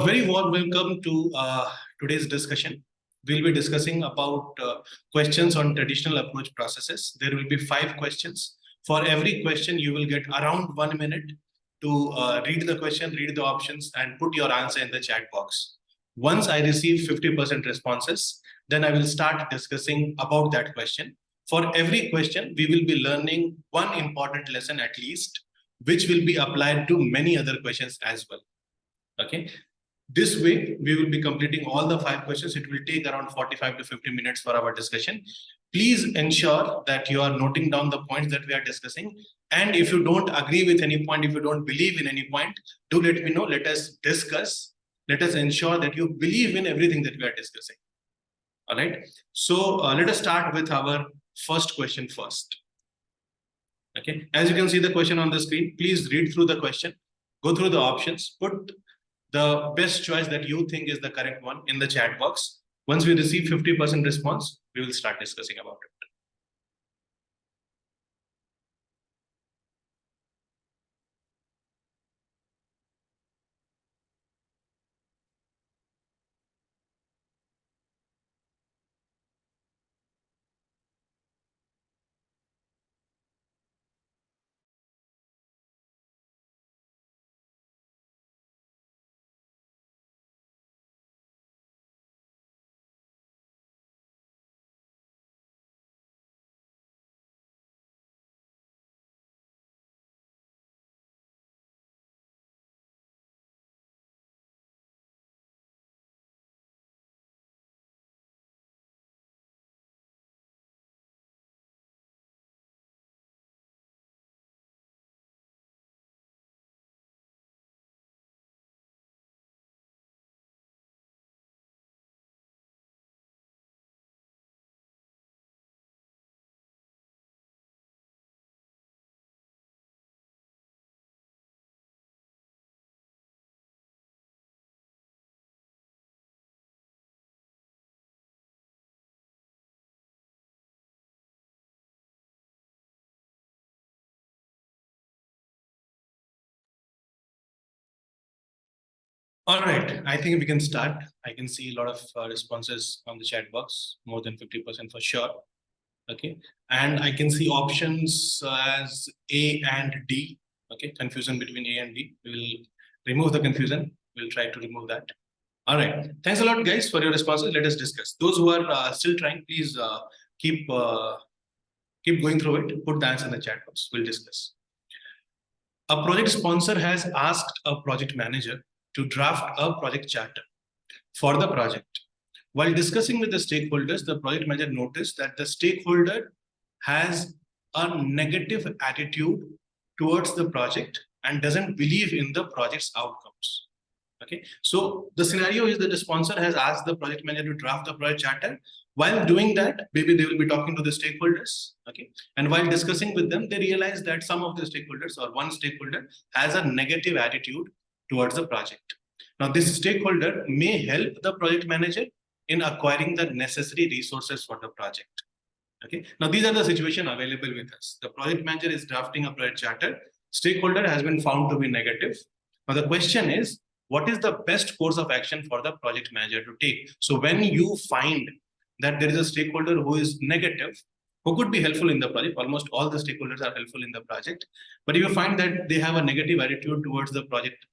Very warm welcome to today's discussion. We'll be discussing about questions on traditional approach processes. There will be 5 questions. For every question, you will get around 1 minute to read the question, read the options, and put your answer in the chat box. Once I receive 50% responses, then I will start discussing about that question. For every question, we will be learning one important lesson at least, which will be applied to many other questions as well. Okay. This way, we will be completing all the 5 questions. It will take around 45 to 50 minutes for our discussion. Please ensure that you are noting down the points that we are discussing. And if you don't agree with any point, if you don't believe in any point, do let me know. Let us discuss. Let us ensure that you believe in everything that we are discussing. All right. So let us start with our first question first. Okay. As you can see the question on the screen, please read through the question, go through the options, put the best choice that you think is the correct one in the chat box. Once we receive 50% response, we will start discussing about it. All right, I think we can start. I can see a lot of responses on the chat box, more than 50% for sure. Okay, and I can see options as A and D. Okay, confusion between A and D. We will remove the confusion. We'll try to remove that. All right, thanks a lot, guys, for your responses. Let us discuss. Those who are still trying, please keep going through it. Put the answer in the chat box. We'll discuss. A project sponsor has asked a project manager to draft a project charter for the project. While discussing with the stakeholders, the project manager noticed that the stakeholder has a negative attitude towards the project and doesn't believe in the project's outcomes. Okay, so the scenario is that the sponsor has asked the project manager to draft the project charter. While doing that, maybe they will be talking to the stakeholders. Okay, and while discussing with them, they realize that some of the stakeholders or one stakeholder has a negative attitude towards the project. Now, this stakeholder may help the project manager in acquiring the necessary resources for the project. Okay, now these are the situation available with us. The project manager is drafting a project charter. Stakeholder has been found to be negative. Now, the question is, what is the best course of action for the project manager to take? So when you find that there is a stakeholder who is negative, who could be helpful in the project, almost all the stakeholders are helpful in the project, but if you find that they have a negative attitude towards the project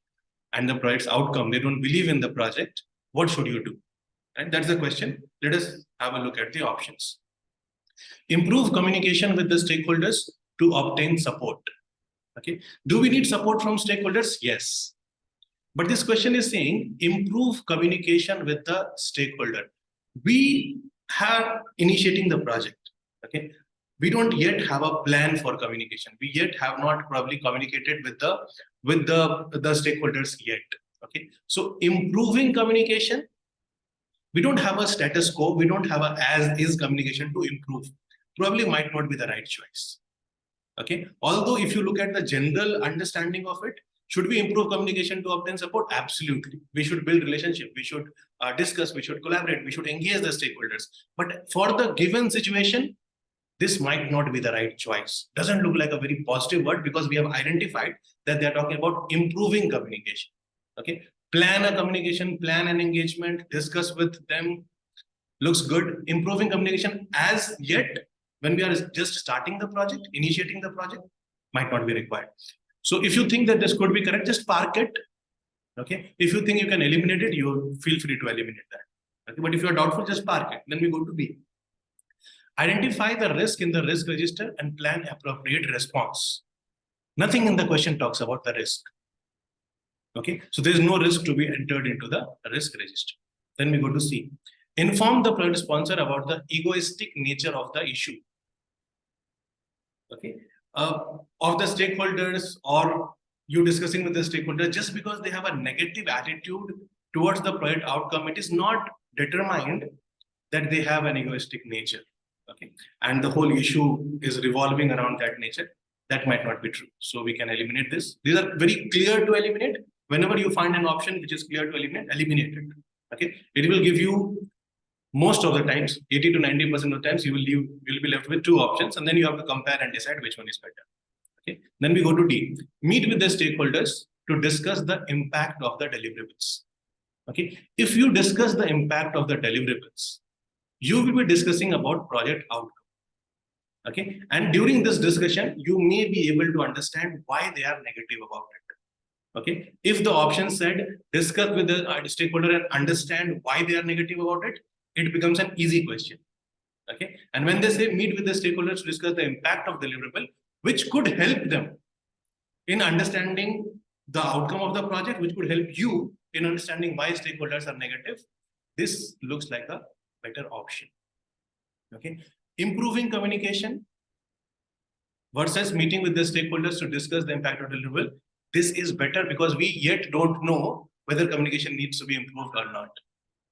and the project's outcome, they don't believe in the project, what should you do? And that's the question. Let us have a look at the options. Improve communication with the stakeholders to obtain support. Okay, do we need support from stakeholders? Yes. But this question is saying improve communication with the stakeholder. We have initiating the project. Okay, we don't yet have a plan for communication. We yet have not probably communicated with the stakeholders yet. Okay, so improving communication, we don't have a status quo. We don't have a as is communication to improve. Probably might not be the right choice. Okay, although if you look at the general understanding of it, should we improve communication to obtain support? Absolutely. We should build relationship. We should discuss. We should collaborate. We should engage the stakeholders. But for the given situation, this might not be the right choice. Doesn't look like a very positive word because we have identified that they are talking about improving communication. Okay. Plan a communication, plan an engagement, discuss with them. Looks good. Improving communication as yet, when we are just starting the project, initiating the project, might not be required. So if you think that this could be correct, just park it. Okay. If you think you can eliminate it, you feel free to eliminate that. Okay. But if you are doubtful, just park it. Then we go to B. Identify the risk in the risk register and plan appropriate response. Nothing in the question talks about the risk. Okay. So there is no risk to be entered into the risk register. Then we go to C. Inform the project sponsor about the egoistic nature of the issue. Okay. Of the stakeholders, or you discussing with the stakeholder, just because they have a negative attitude towards the project outcome, it is not determined that they have an egoistic nature. Okay. And the whole issue is revolving around that nature. That might not be true. So we can eliminate this. These are very clear to eliminate. Whenever you find an option which is clear to eliminate it. Okay. It will give you, most of the times, 80 to 90% of the times, you will be left with two options, and then you have to compare and decide which one is better. Okay. Then we go to D. Meet with the stakeholders to discuss the impact of the deliverables. Okay. If you discuss the impact of the deliverables, you will be discussing about project outcome. Okay. And during this discussion, you may be able to understand why they are negative about it. Okay. If the option said discuss with the stakeholder and understand why they are negative about it, it becomes an easy question. Okay. And when they say meet with the stakeholders to discuss the impact of deliverable, which could help them in understanding the outcome of the project, which could help you in understanding why stakeholders are negative, this looks like a better option. Okay. Improving communication versus meeting with the stakeholders to discuss the impact of deliverable. This is better because we yet don't know whether communication needs to be improved or not.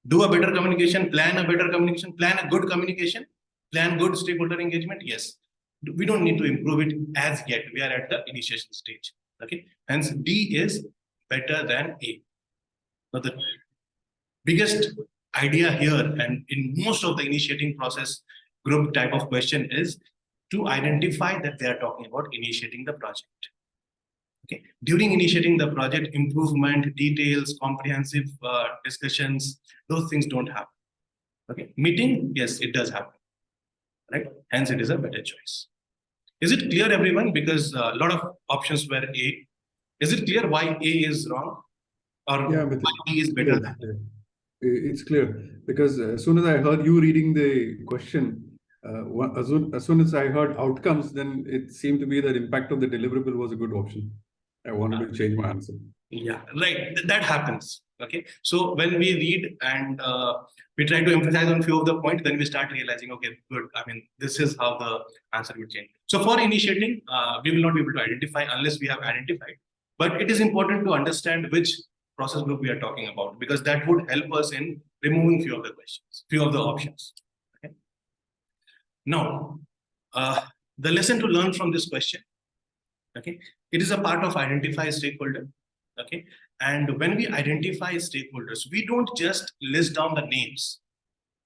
Do a better communication, plan a better communication, plan a good communication, plan good stakeholder engagement. Yes, we don't need to improve it as yet. We are at the initiation stage. Okay, hence D is better than A. Now the biggest idea here, and in most of the initiating process group type of question, is to identify that they are talking about initiating the project. Okay. During initiating the project, improvement, details, comprehensive discussions, those things don't happen. Okay. Meeting, yes, it does happen. Right. Hence, it is a better choice. Is it clear, everyone? Because a lot of options were A. Is it clear why A is wrong? Or yeah, why B is better than? It's clear because as soon as I heard you reading the question, as soon as I heard outcomes, then it seemed to be that impact of the deliverable was a good option. I wanted to change my answer. Yeah, right. That happens. Okay. So when we read and we try to emphasize on few of the points, then we start realizing, okay, good. I mean, this is how the answer would change. So for initiating, we will not be able to identify unless we have identified. But it is important to understand which process group we are talking about, because that would help us in removing few of the questions, few of the options. Okay. Now, the lesson to learn from this question. Okay, it is a part of identify stakeholder. Okay, and when we identify stakeholders, we don't just list down the names.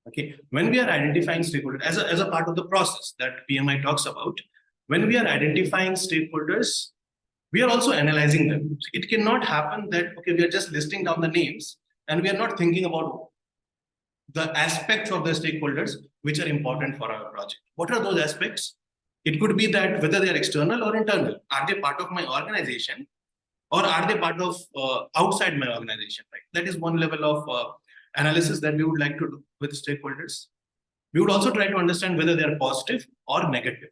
Okay, when we are identifying stakeholders as a part of the process that PMI talks about, when we are identifying stakeholders, we are also analyzing them. It cannot happen that, okay, we are just listing down the names and we are not thinking about the aspects of the stakeholders which are important for our project. What are those aspects? It could be that whether they are external or internal. Are they part of my organization, or are they part of outside my organization? Right? That is one level of analysis that we would like to do with stakeholders. We would also try to understand whether they are positive or negative.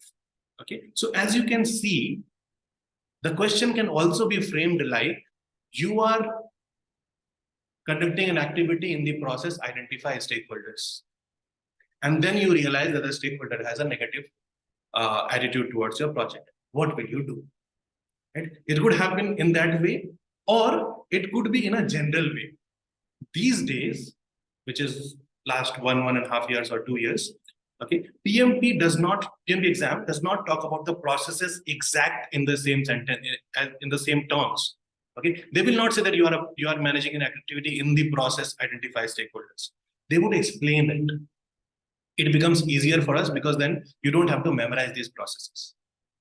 Okay. So as you can see, the question can also be framed like you are conducting an activity in the process, identify stakeholders. And then you realize that the stakeholder has a negative attitude towards your project. What will you do? Right? It could happen in that way, or it could be in a general way. These days, which is last 1.5 years or 2 years, okay, PMP exam does not talk about the processes exact in the same sentence, in the same terms. Okay, they will not say that you are managing an activity in the process, identify stakeholders. They would explain it. It becomes easier for us because then you don't have to memorize these processes.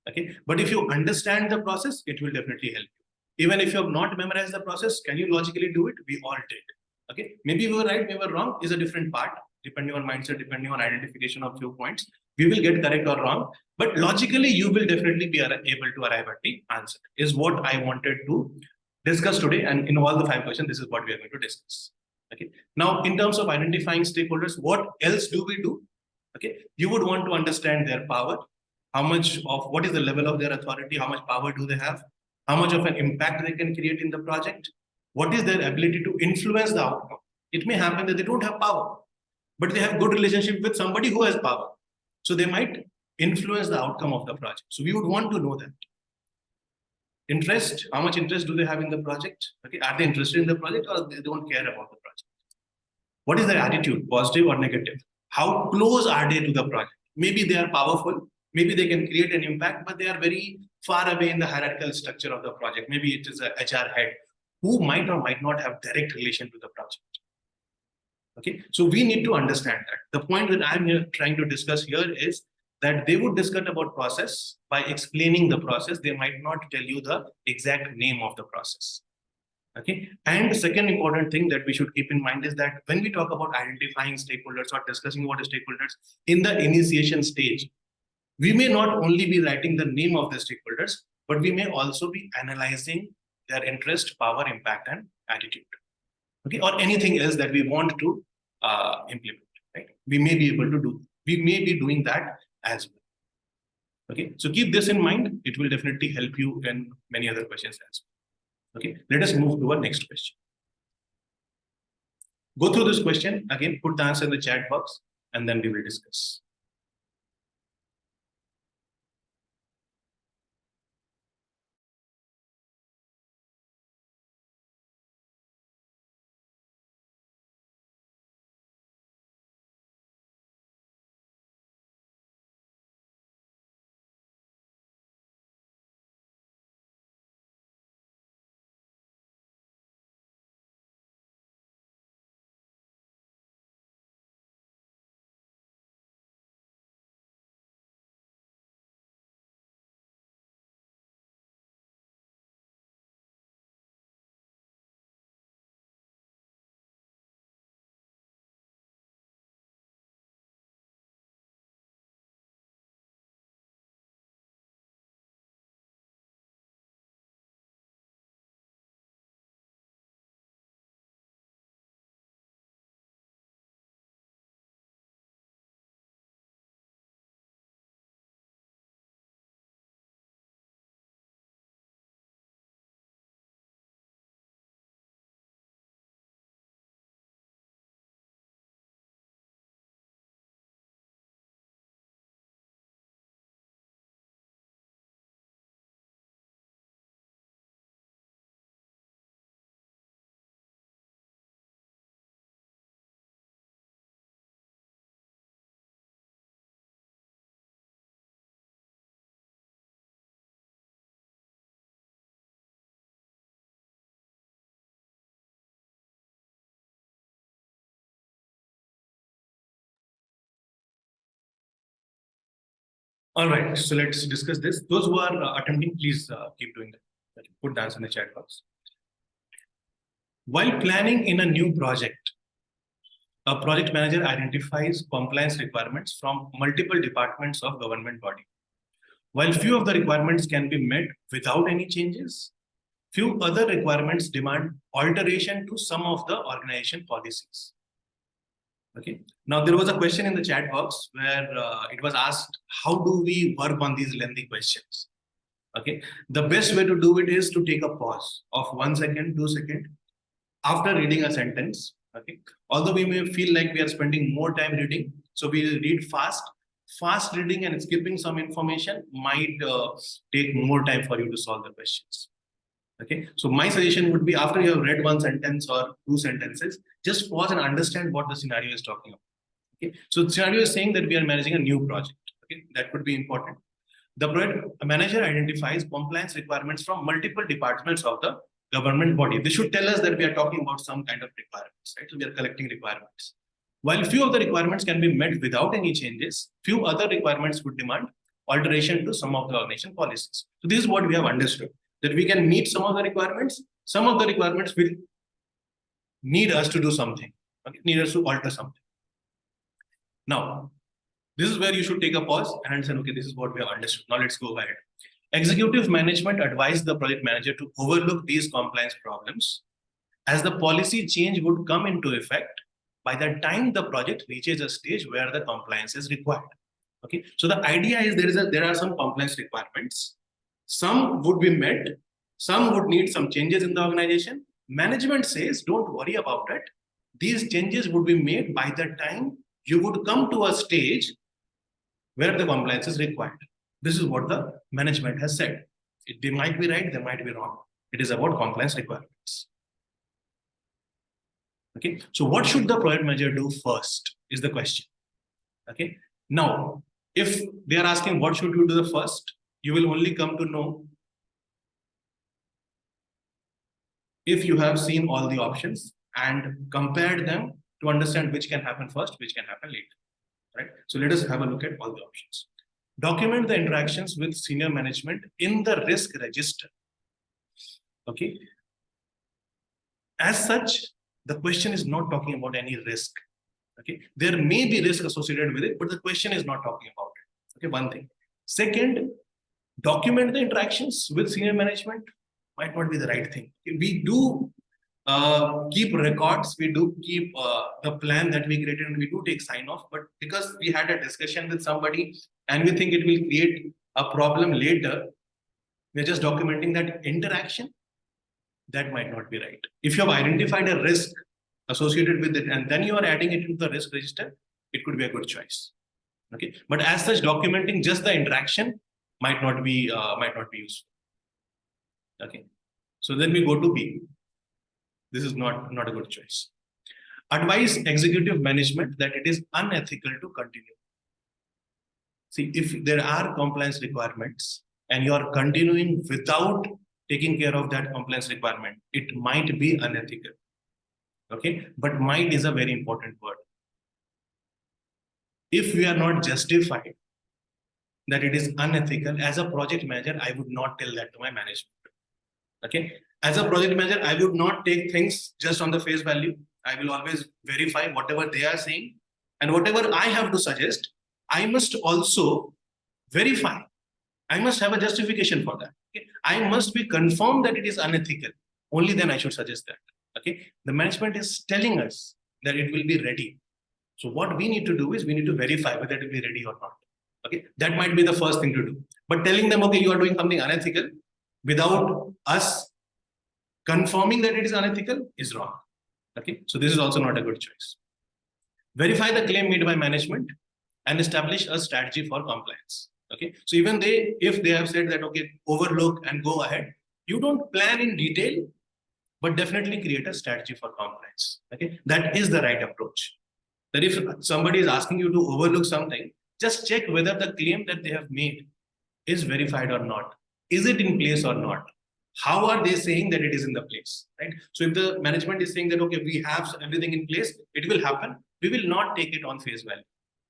Okay, but if you understand the process, it will definitely help you. Even if you have not memorized the process, can you logically do it? We all did. Okay, maybe we were right, we were wrong is a different part, depending on mindset, depending on identification of few points. We will get correct or wrong, but logically you will definitely be able to arrive at the answer, is what I wanted to discuss today. And in all the 5 questions, this is what we are going to discuss. Okay. Now, in terms of identifying stakeholders, what else do we do? Okay. You would want to understand their power, how much of what is the level of their authority, how much power do they have, how much of an impact they can create in the project, what is their ability to influence the outcome. It may happen that they don't have power, but they have good relationship with somebody who has power. So they might influence the outcome of the project. So we would want to know that. Interest, how much interest do they have in the project? Okay, are they interested in the project or they don't care about the project? What is their attitude, positive or negative? How close are they to the project? Maybe they are powerful, maybe they can create an impact, but they are very far away in the hierarchical structure of the project. Maybe it is a HR head who might or might not have direct relation to the project. Okay, so we need to understand that. The point that I'm here trying to discuss here is that they would discuss about process. By explaining the process, they might not tell you the exact name of the process. Okay, and the second important thing that we should keep in mind is that when we talk about identifying stakeholders or discussing about the stakeholders in the initiation stage, we may not only be writing the name of the stakeholders, but we may also be analyzing their interest, power, impact, and attitude. Okay, or anything else that we want to implement. Right, we may be able to do. We may be doing that as well. Okay, so keep this in mind. It will definitely help you in many other questions as well. Okay, let us move to our next question. Go through this question again, put the answer in the chat box, and then we will discuss. All right, so let's discuss this. Those who are attempting, please keep doing that. Put the answer in the chat box. While planning in a new project, a project manager identifies compliance requirements from multiple departments of government body. While few of the requirements can be met without any changes, few other requirements demand alteration to some of the organization policies. Okay. Now, there was a question in the chat box where it was asked, how do we work on these lengthy questions? Okay. The best way to do it is to take a pause of 1 second, 2 seconds after reading a sentence. Okay. Although we may feel like we are spending more time reading, so we read fast. Fast reading and skipping some information might take more time for you to solve the questions. Okay, so my suggestion would be, after you have read 1 sentence or 2 sentences, just pause and understand what the scenario is talking about. Okay, so the scenario is saying that we are managing a new project. Okay, that would be important. The project manager identifies compliance requirements from multiple departments of the government body. This should tell us that we are talking about some kind of requirements, right? So we are collecting requirements. While few of the requirements can be met without any changes, few other requirements would demand alteration to some of the organization policies. So this is what we have understood, that we can meet some of the requirements. Some of the requirements will need us to do something, okay? Need us to alter something. Now, this is where you should take a pause and say, okay, this is what we have understood. Now let's go ahead. Executive management advised the project manager to overlook these compliance problems, as the policy change would come into effect by the time the project reaches a stage where the compliance is required. Okay, so the idea is there are some compliance requirements. Some would be met, some would need some changes in the organization. Management says, don't worry about it. These changes would be made by the time you would come to a stage where the compliance is required. This is what the management has said. They might be right, they might be wrong. It is about compliance requirements. Okay, so what should the project manager do first is the question. Okay, now if they are asking what should you do the first, you will only come to know if you have seen all the options and compared them to understand which can happen first, which can happen later. Right? So let us have a look at all the options. Document the interactions with senior management in the risk register. Okay. As such, the question is not talking about any risk. Okay. There may be risk associated with it, but the question is not talking about it. Okay, one thing. Second, document the interactions with senior management might not be the right thing. We do keep records, we do keep the plan that we created, and we do take sign off, but because we had a discussion with somebody and we think it will create a problem later, we're just documenting that interaction. That might not be right. If you have identified a risk associated with it and then you are adding it into the risk register, it could be a good choice. Okay, but as such, documenting just the interaction might not be useful. Okay, so then we go to B. This is not a good choice. Advise executive management that it is unethical to continue. See, if there are compliance requirements and you are continuing without taking care of that compliance requirement, it might be unethical. Okay, but might is a very important word. If we are not justified that it is unethical, as a project manager, I would not tell that to my management. Okay, as a project manager, I would not take things just on the face value. I will always verify whatever they are saying, and whatever I have to suggest, I must also verify. I must have a justification for that. Okay? I must be confirmed that it is unethical. Only then I should suggest that. Okay, the management is telling us that it will be ready. So what we need to do is we need to verify whether it will be ready or not. Okay, that might be the first thing to do. But telling them, okay, you are doing something unethical without us confirming that it is unethical is wrong. Okay, so this is also not a good choice. Verify the claim made by management and establish a strategy for compliance. Okay, so even if they have said that, okay, overlook and go ahead, you don't plan in detail, but definitely create a strategy for compliance. Okay, that is the right approach. That if somebody is asking you to overlook something, just check whether the claim that they have made is verified or not. Is it in place or not? How are they saying that it is in the place, right? So if the management is saying that, okay, we have everything in place, it will happen, we will not take it on face value.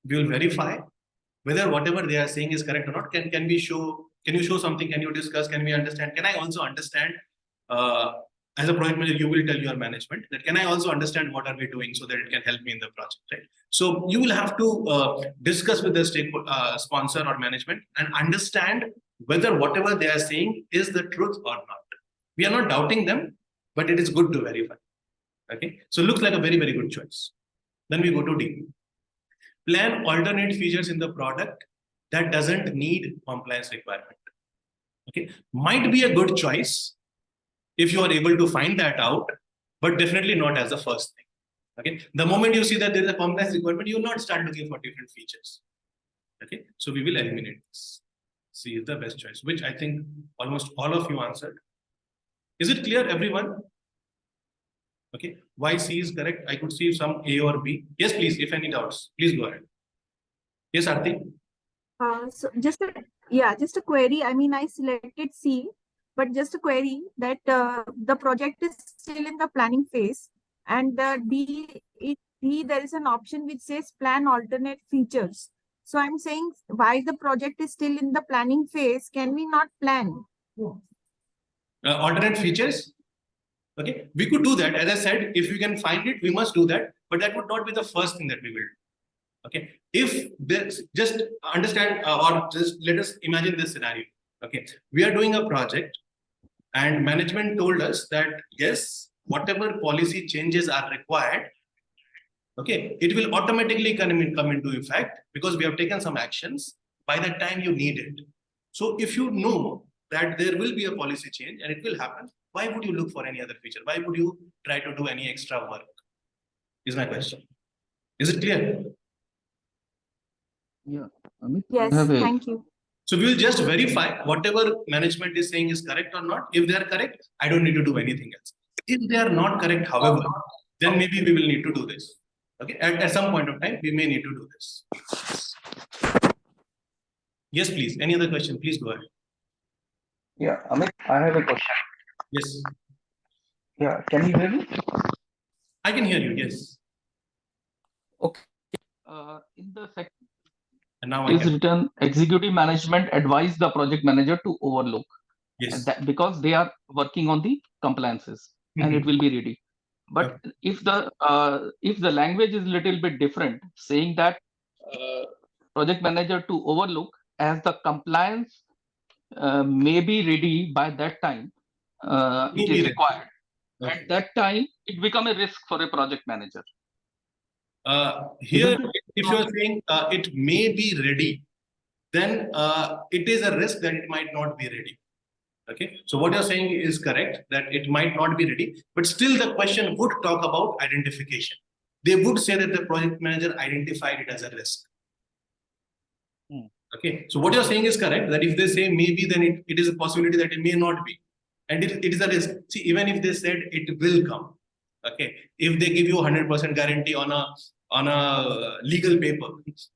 We will verify whether whatever they are saying is correct or not. Can you show something? Can you discuss? Can we understand? Can I also understand, as a project manager, you will tell your management that, can I also understand what are we doing so that it can help me in the project, right? So you will have to discuss with the sponsor or management and understand whether whatever they are saying is the truth or not. We are not doubting them, but it is good to verify. Okay, so it looks like a very, very good choice. Then we go to D. Plan alternate features in the product that doesn't need compliance requirement. Okay, might be a good choice if you are able to find that out, but definitely not as the first thing. Okay, the moment you see that there is a compliance requirement, you will not start looking for different features. Okay, so we will eliminate this. C is the best choice, which I think almost all of you answered. Is it clear, everyone? Okay, why C is correct? I could see some A or B. Yes, please, if any doubts, please go ahead. Yes, Aarti? So just a query. I mean, I selected C, but just a query that the project is still in the planning phase, and D, there is an option which says plan alternate features. So I'm saying, why the project is still in the planning phase, can we not plan? alternate features. Okay, we could do that. As I said, if we can find it, we must do that. But that would not be the first thing that we will do. Okay, if this, just understand or just let us imagine this scenario. Okay, we are doing a project and management told us that yes, whatever policy changes are required, okay, it will automatically come into effect because we have taken some actions by the time you need it. So if you know that there will be a policy change and it will happen, why would you look for any other feature? Why would you try to do any extra work? Is my question. Is it clear? Yeah, Amit, Yes, I have a thank you. So we will just verify whatever management is saying is correct or not. If they are correct, I don't need to do anything else. If they are not correct, however, then maybe we will need to do this. Okay, at some point of time, we may need to do this. Yes, please. Any other question? Please go ahead. Yeah, Amit, I have a question. Yes, Yeah, can you hear me? I can hear you. Yes, Okay. In the section and now I is can. written executive management advise the project manager to overlook, and Yes. that because they are working on the compliances and it will be ready. But if the language is little bit different, saying that project manager to overlook as the compliance may be ready by that time, it May be is ready. required. Okay. At that time, it become a risk for a project manager. Here, if you are saying it may be ready, then it is a risk that it might not be ready. Okay, so what you're saying is correct, that it might not be ready, but still the question would talk about identification. They would say that the project manager identified it as a risk. Okay, so what you're saying is correct, that if they say maybe, then it is a possibility that it may not be. And it is a risk. See, even if they said it will come, okay, if they give you 100% guarantee on a legal paper,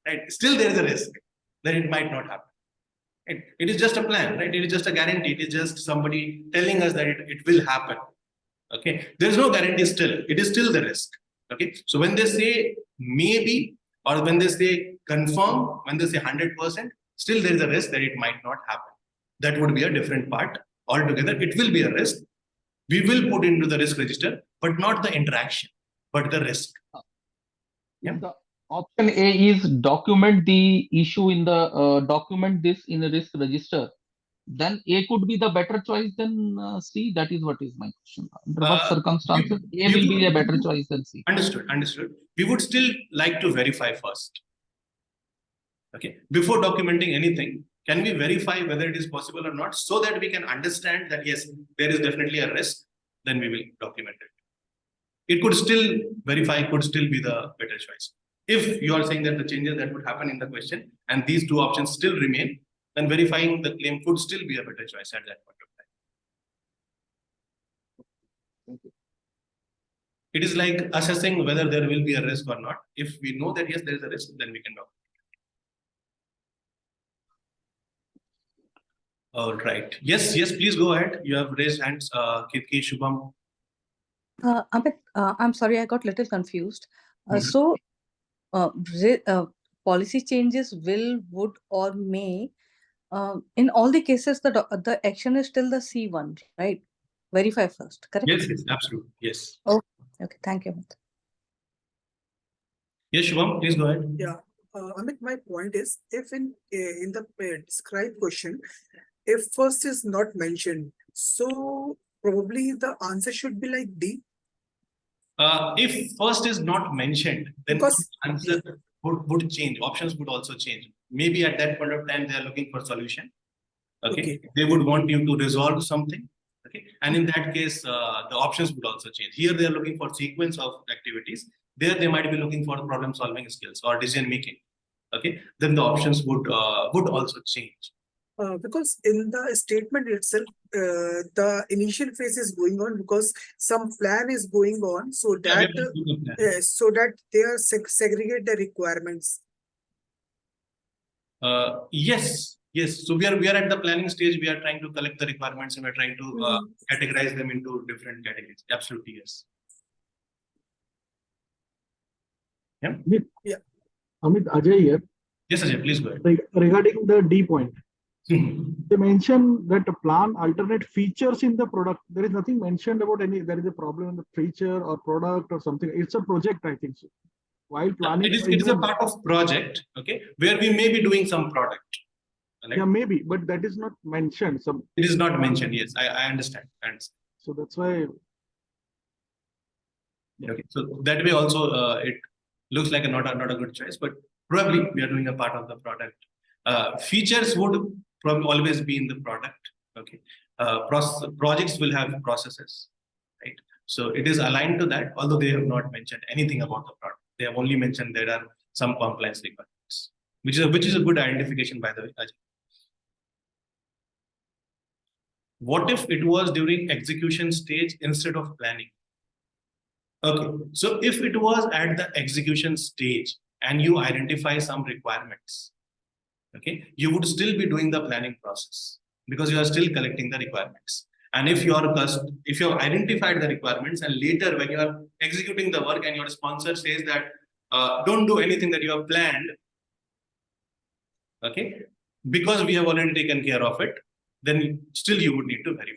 right, still there is a risk that it might not happen. It is just a plan, right? It is just a guarantee. It is just somebody telling us that it will happen. Okay, there is no guarantee still. It is still the risk. Okay, so when they say maybe or when they say confirm, when they say 100%, still there is a risk that it might not happen. That would be a different part altogether. It will be a risk. We will put into the risk register, but not the interaction, but the risk. Yeah. The option A is document the issue in the document this in a risk register. Then A could be the better choice than C. That is what is my question. Under what circumstances A will be a better choice than C? Understood. We would still like to verify first. Okay, before documenting anything, can we verify whether it is possible or not, so that we can understand that yes, there is definitely a risk, then we will document it. It could still verify, could still be the better choice. If you are saying that the changes that would happen in the question and these two options still remain, then verifying the claim could still be a better choice at that point of time. Thank you. It is like assessing whether there will be a risk or not. If we know that yes, there is a risk, then we can document. All right. Yes, please go ahead. You have raised hands, Kirti, Shubham. Amit, I'm sorry, I got little confused. Mhm. So, policy changes will, would, or may. In all the cases, the action is still the C1, right? Verify first, correct? Yes, absolutely. Yes. Okay, thank you, Amit. Yes, Shubham, please go ahead. Yeah, Amit, my point is, if in the described question, if first is not mentioned, so probably the answer should be like D. If first is not mentioned, then Because- answer would change. Options would also change. Maybe at that point of time, they are looking for solution. Okay. They would want you to resolve something. Okay. And in that case, the options would also change. Here, they are looking for sequence of activities. There, they might be looking for problem solving skills or decision making. Okay. Then the options would also change. Because in the statement itself, the initial phase is going on because some plan is going on, so that they are segregate the requirements. Yes. So we are at the planning stage. We are trying to collect the requirements and we're trying to categorize them into different categories. Absolutely, yes. Yeah. Amit, Ajay here. Yes, Ajay, please go ahead. Regarding the D point. They mention that the plan alternate features in the product. There is nothing mentioned about there is a problem in the feature or product or something. It's a project, I think so. While planning, it is a part of project, okay, where we may be doing some product. Right? Yeah, maybe, but that is not mentioned. It is not mentioned. Yes, I understand. So that's why. Okay, so that way also it looks like not a good choice, but probably we are doing a part of the product. Features would probably always be in the product. Okay, projects will have processes, right? So it is aligned to that, although they have not mentioned anything about the product. They have only mentioned there are some compliance requirements, which is a good identification, by the way, Ajay. What if it was during execution stage instead of planning? Okay, so if it was at the execution stage and you identify some requirements, okay, you would still be doing the planning process because you are still collecting the requirements. And if you have identified the requirements and later when you are executing the work and your sponsor says that don't do anything that you have planned, okay, because we have already taken care of it, then still you would need to verify.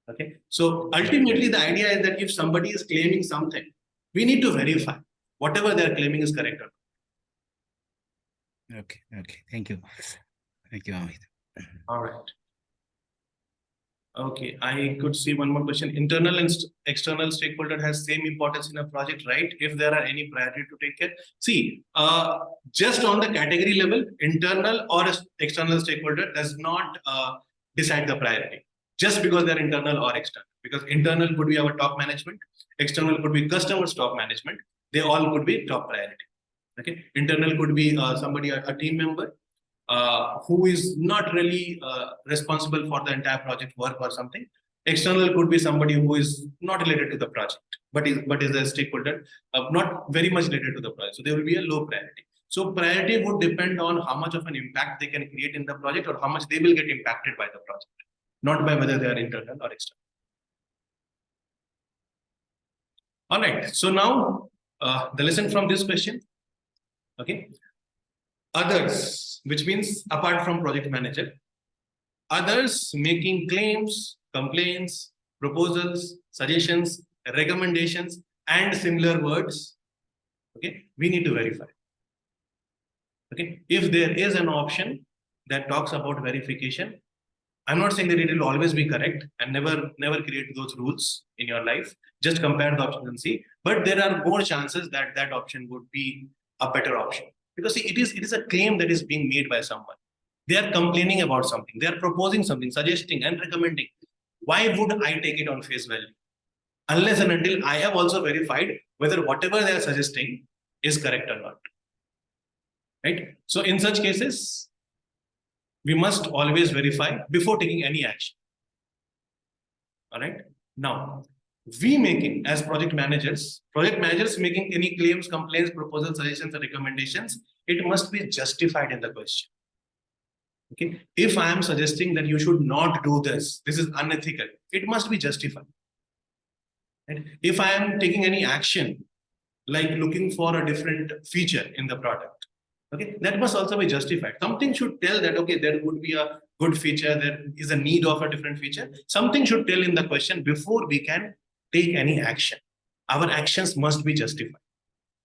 Okay, so ultimately the idea is that if somebody is claiming something, we need to verify whatever they are claiming is correct or not. Okay, thank you, Amit. All right. Okay, I could see one more question. Internal and external stakeholder has same importance in a project, right? If there are any priority to take care. See, just on the category level, internal or external stakeholder does not decide the priority just because they're internal or external. Because internal could be our top management, external could be customers' top management. They all could be top priority. Okay, internal could be somebody, a team member, who is not really responsible for the entire project work or something. External could be somebody who is not related to the project, but is a stakeholder, not very much related to the project. So there will be a low priority. So priority would depend on how much of an impact they can create in the project or how much they will get impacted by the project, not by whether they are internal or external. All right. So now the lesson from this question, okay. Others, which means apart from project manager, others making claims, complaints, proposals, suggestions, recommendations, and similar words, okay, we need to verify. Okay, if there is an option that talks about verification, I'm not saying that it will always be correct, and never create those rules in your life. Just compare the options and see. But there are more chances that that option would be a better option. Because see, it is a claim that is being made by someone. They are complaining about something. They are proposing something, suggesting and recommending. Why would I take it on face value? Unless and until I have also verified whether whatever they are suggesting is correct or not. Right? So in such cases, we must always verify before taking any action. All right. Now, as project managers making any claims, complaints, proposals, suggestions, or recommendations, it must be justified in the question. Okay. If I am suggesting that you should not do this, this is unethical, it must be justified. And if I am taking any action, like looking for a different feature in the product, okay, that must also be justified. Something should tell that, okay, there would be a good feature, there is a need of a different feature. Something should tell in the question before we can take any action. Our actions must be justified.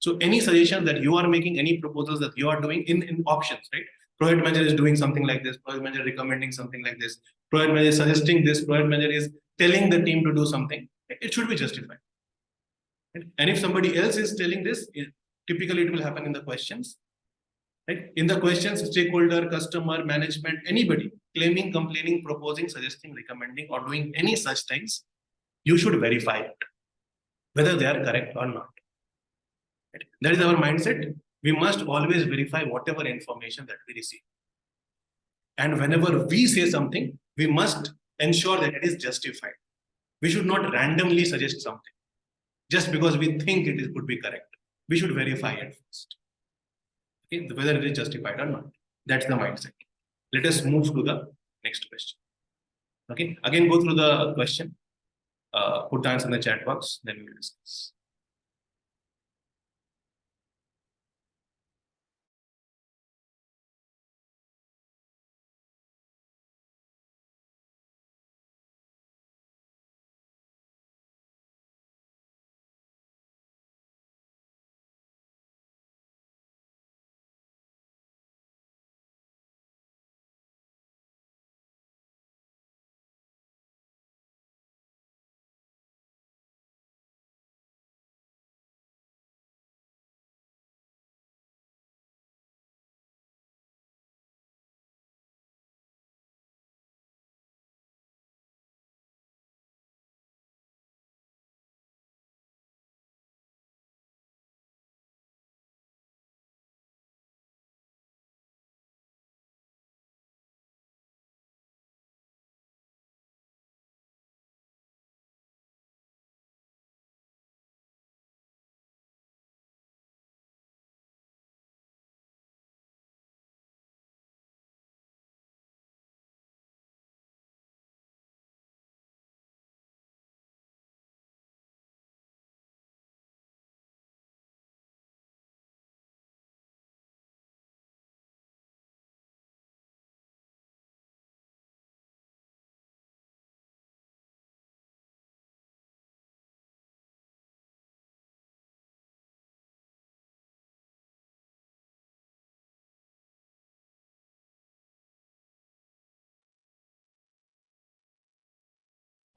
So any suggestions that you are making, any proposals that you are doing in options, right? Project manager is doing something like this, project manager recommending something like this, project manager is suggesting this, project manager is telling the team to do something. It should be justified. And if somebody else is telling this, typically it will happen in the questions. Right? In the questions, stakeholder, customer, management, anybody claiming, complaining, proposing, suggesting, recommending, or doing any such things, you should verify it, whether they are correct or not. Right? That is our mindset. We must always verify whatever information that we receive. And whenever we say something, we must ensure that it is justified. We should not randomly suggest something just because we think it could be correct. We should verify it first. Okay, whether it is justified or not. That's the mindset. Let us move to the next question. Okay, again, go through the question, put the answer in the chat box, then we will discuss.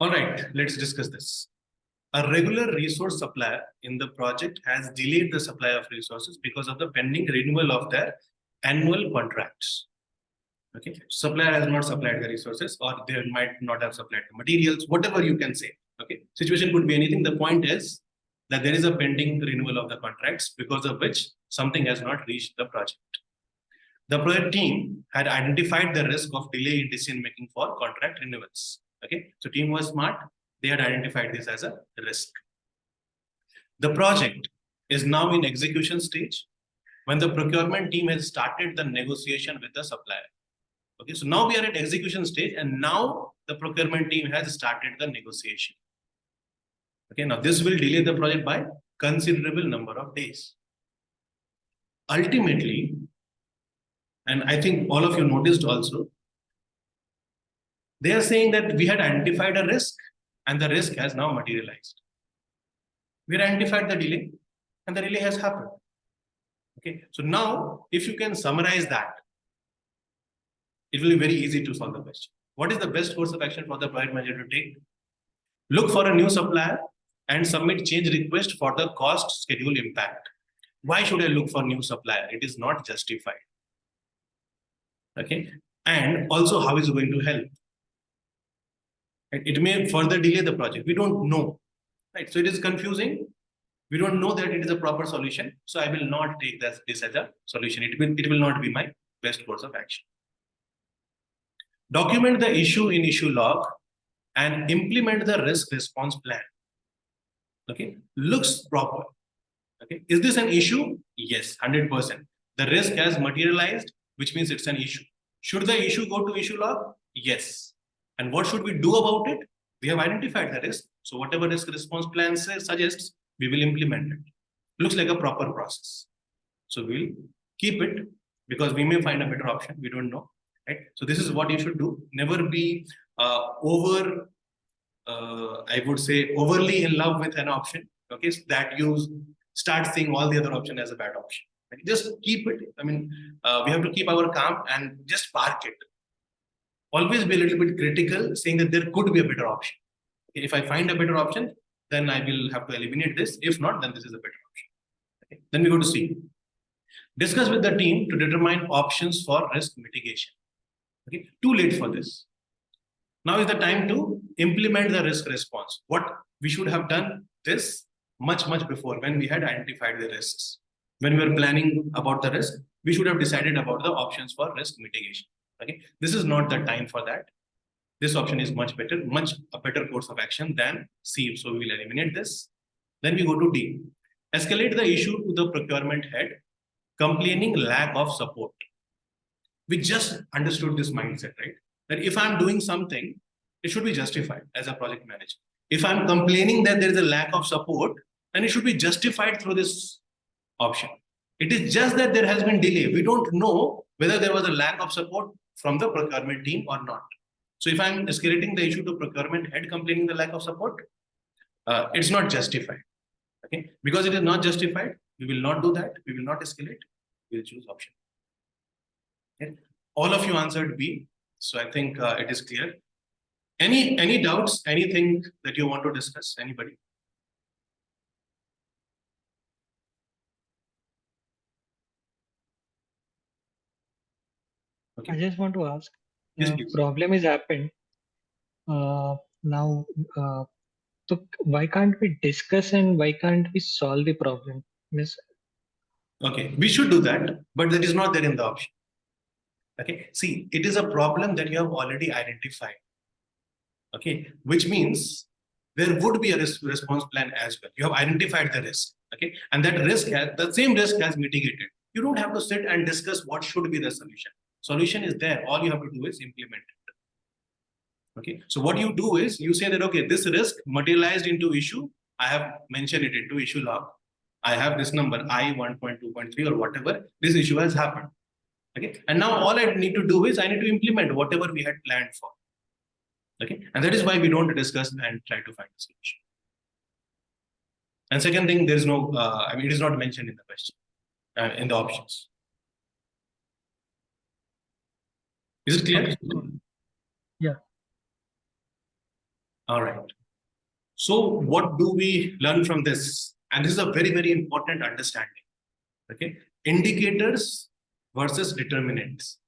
All right, let's discuss this. A regular resource supplier in the project has delayed the supply of resources because of the pending renewal of their annual contracts. Okay, supplier has not supplied the resources, or they might not have supplied the materials, whatever you can say. Okay, situation could be anything. The point is that there is a pending renewal of the contracts because of which something has not reached the project. The project team had identified the risk of delay in decision making for contract renewals. Okay, so team was smart. They had identified this as a risk. The project is now in execution stage when the procurement team has started the negotiation with the supplier. Okay, so now we are at execution stage, and now the procurement team has started the negotiation. Okay, now this will delay the project by considerable number of days. Ultimately, and I think all of you noticed also, they are saying that we had identified a risk and the risk has now materialized. We had identified the delay and the delay has happened. Okay, so now if you can summarize that, it will be very easy to solve the question. What is the best course of action for the project manager to take? Look for a new supplier and submit change request for the cost schedule impact. Why should I look for new supplier? It is not justified. Okay, and also how is it going to help? It may further delay the project. We don't know, right? So it is confusing. We don't know that it is a proper solution. So I will not take this as a solution. It will not be my best course of action. Document the issue in issue log and implement the risk response plan. Okay, looks proper. Okay, is this an issue? Yes, 100%. The risk has materialized, which means it's an issue. Should the issue go to issue log? Yes. And what should we do about it? We have identified the risk. So whatever risk response plan suggests, we will implement it. Looks like a proper process. So we'll keep it because we may find a better option. We don't know. Right? So this is what you should do. Never be I would say overly in love with an option. Okay, so that you start seeing all the other option as a bad option. Right? Just keep it. I mean, we have to keep our calm and just park it. Always be a little bit critical, saying that there could be a better option. Okay, if I find a better option, then I will have to eliminate this. If not, then this is a better option. Okay. Then we go to C. Discuss with the team to determine options for risk mitigation. Okay, too late for this. Now is the time to implement the risk response. What we should have done this much before, when we had identified the risks. When we were planning about the risk, we should have decided about the options for risk mitigation. Okay, this is not the time for that. This option is much better, a better course of action than C. So we will eliminate this. Then we go to D. Escalate the issue to the procurement head, complaining lack of support. We just understood this mindset, right? That if I'm doing something, it should be justified as a project manager. If I'm complaining that there is a lack of support, then it should be justified through this option. It is just that there has been delay. We don't know whether there was a lack of support from the procurement team or not. So if I'm escalating the issue to procurement head complaining the lack of support, it's not justified. Okay, because it is not justified, we will not do that. We will not escalate. We will choose option. Okay. All of you answered B, so I think it is clear. Any doubts? Anything that you want to discuss? Anybody? Okay. I just want to ask. Yes, please. Problem is happened. Now, so why can't we discuss and why can't we solve the problem? Okay, we should do that, but that is not there in the option. Okay, see, it is a problem that you have already identified. Okay, which means there would be a risk response plan as well. You have identified the risk. Okay, and that risk has the same risk has mitigated. You don't have to sit and discuss what should be the solution. Solution is there. All you have to do is implement it. Okay, so what you do is you say that, okay, this risk materialized into issue. I have mentioned it into issue log. I have this number I 1.2.3 or whatever. This issue has happened. Okay, and now all I need to do is I need to implement whatever we had planned for. Okay, and that is why we don't discuss and try to find a solution. And second thing, there is no, I mean, it is not mentioned in the question, in the options. Is it clear? Yeah. All right. So what do we learn from this? And this is a very, very important understanding. Okay. Indicators versus determinants.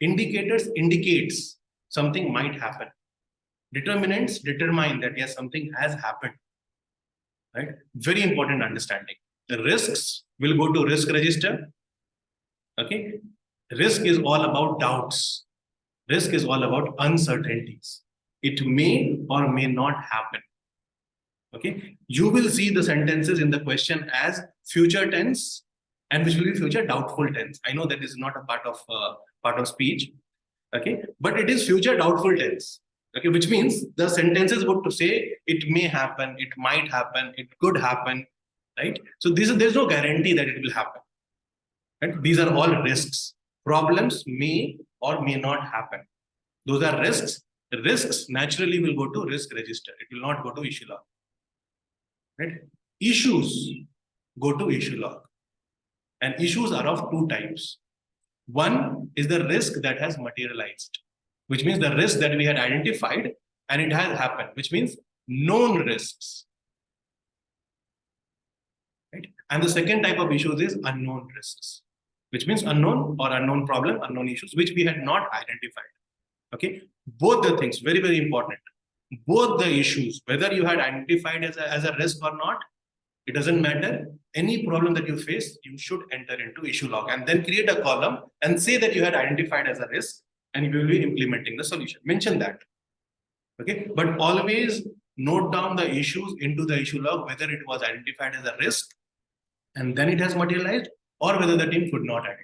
Indicators indicates something might happen. Determinants determine that yes, something has happened. Right? Very important understanding. The risks will go to risk register. Okay. Risk is all about doubts. Risk is all about uncertainties. It may or may not happen. Okay. You will see the sentences in the question as future tense and which will be future doubtful tense. I know that is not a part of speech. Okay. But it is future doubtful tense. Okay. Which means the sentences would to say it may happen, it might happen, it could happen. Right. So there's no guarantee that it will happen. Right? These are all risks. Problems may or may not happen. Those are risks. The risks naturally will go to risk register. It will not go to issue log. Right? Issues go to issue log. And issues are of two types. One is the risk that has materialized, which means the risk that we had identified and it has happened, which means known risks. Right? And the second type of issues is unknown risks, which means unknown or unknown problem, unknown issues, which we had not identified. Okay, both the things, very, very important. Both the issues, whether you had identified as a risk or not, it doesn't matter. Any problem that you face, you should enter into issue log and then create a column and say that you had identified as a risk and you will be implementing the solution. Mention that. Okay, but always note down the issues into the issue log, whether it was identified as a risk and then it has materialized or whether the team could not identify.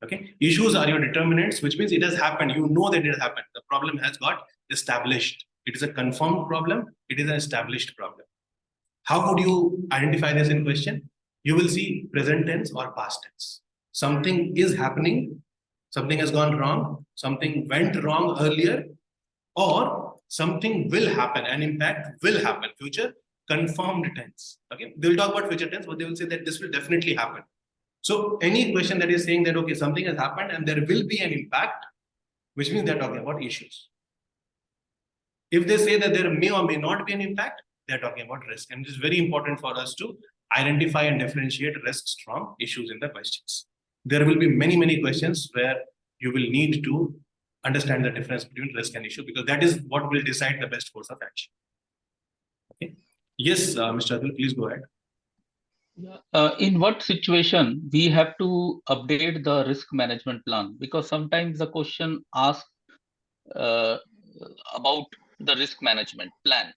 Okay, issues are your determinants, which means it has happened. You know that it has happened. The problem has got established. It is a confirmed problem. It is an established problem. How would you identify this in question? You will see present tense or past tense. Something is happening. Something has gone wrong. Something went wrong earlier, or something will happen. An impact will happen. Future confirmed tense. Okay, they will talk about future tense, but they will say that this will definitely happen. So any question that is saying that, okay, something has happened and there will be an impact, which means they're talking about issues. If they say that there may or may not be an impact, they're talking about risk. And it is very important for us to identify and differentiate risks from issues in the questions. There will be many, many questions where you will need to understand the difference between risk and issue, because that is what will decide the best course of action. Okay. Yes, Mr. Adil, please go ahead. In what situation we have to update the risk management plan? Because sometimes the question asks about the risk management plan.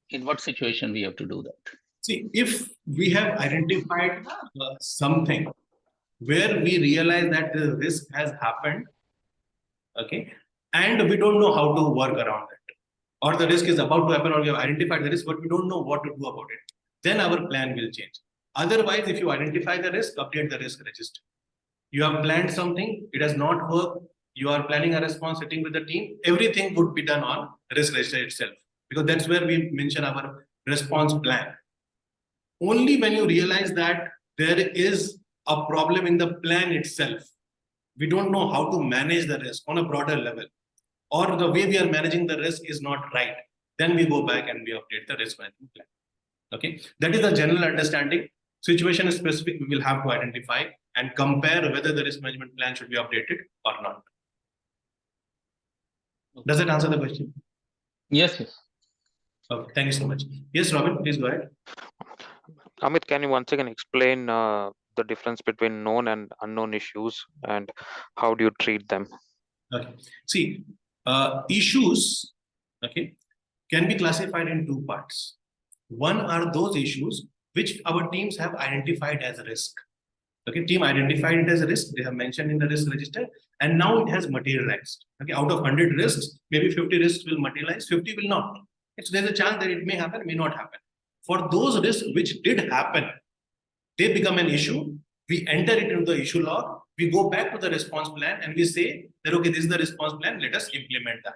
In what situation we have to do that? See, if we have identified something where we realize that the risk has happened, okay, and we don't know how to work around it, or the risk is about to happen, or we have identified the risk, but we don't know what to do about it, then our plan will change. Otherwise, if you identify the risk, update the risk register. You have planned something, it has not worked, you are planning a response, sitting with the team, everything would be done on risk register itself, because that's where we mention our response plan. Only when you realize that there is a problem in the plan itself, we don't know how to manage the risk on a broader level, or the way we are managing the risk is not right, then we go back and we update the risk management plan. Okay, that is the general understanding. Situation is specific, we will have to identify and compare whether the risk management plan should be updated or not. Does that answer the question? Yes, yes. Okay, thank you so much. Yes, Robin, please go ahead. Amit, can you once again explain the difference between known and unknown issues and how do you treat them? Okay, see, issues, okay, can be classified in two parts. One are those issues which our teams have identified as a risk. Okay, team identified it as a risk, they have mentioned in the risk register, and now it has materialized. Okay, out of 100 risks, maybe 50 risks will materialize, 50 will not. Okay, so there's a chance that it may happen, may not happen. For those risks which did happen, they become an issue. We enter it into the issue log, we go back to the response plan and we say that, okay, this is the response plan, let us implement that.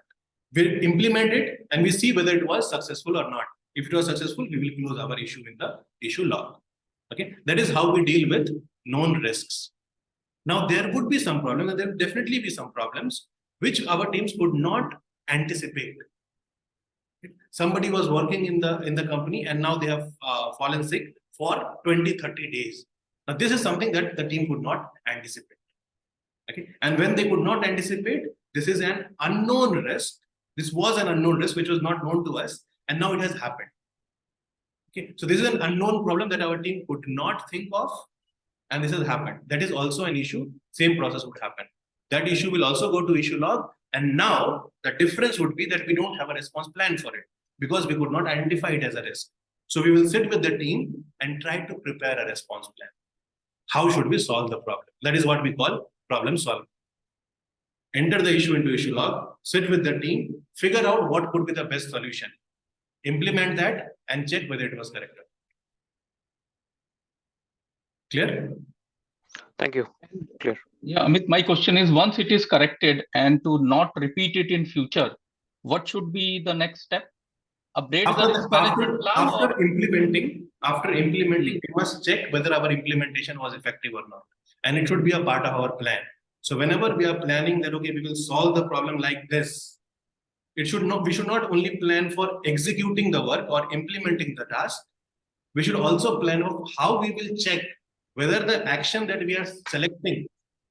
We implement it and we see whether it was successful or not. If it was successful, we will close our issue in the issue log. Okay, that is how we deal with known risks. Now, there would be some problems, and there will definitely be some problems which our teams could not anticipate. Somebody was working in the company and now they have fallen sick for 20-30 days. Now this is something that the team could not anticipate. Okay, and when they could not anticipate, this is an unknown risk. This was an unknown risk which was not known to us, and now it has happened. Okay, so this is an unknown problem that our team could not think of, and this has happened. That is also an issue. Same process would happen. That issue will also go to issue log, and now the difference would be that we don't have a response plan for it because we could not identify it as a risk. So we will sit with the team and try to prepare a response plan. How should we solve the problem? That is what we call problem solving. Enter the issue into issue log, sit with the team, figure out what could be the best solution, implement that, and check whether it was correct. Clear? Thank you. Clear. Yeah, Amit, my question is, once it is corrected and to not repeat it in future, what should be the next step? Update the risk management plan? After implementing, we must check whether our implementation was effective or not. And it should be a part of our plan. So whenever we are planning that, okay, we will solve the problem like this, we should not only plan for executing the work or implementing the task. We should also plan of how we will check whether the action that we are selecting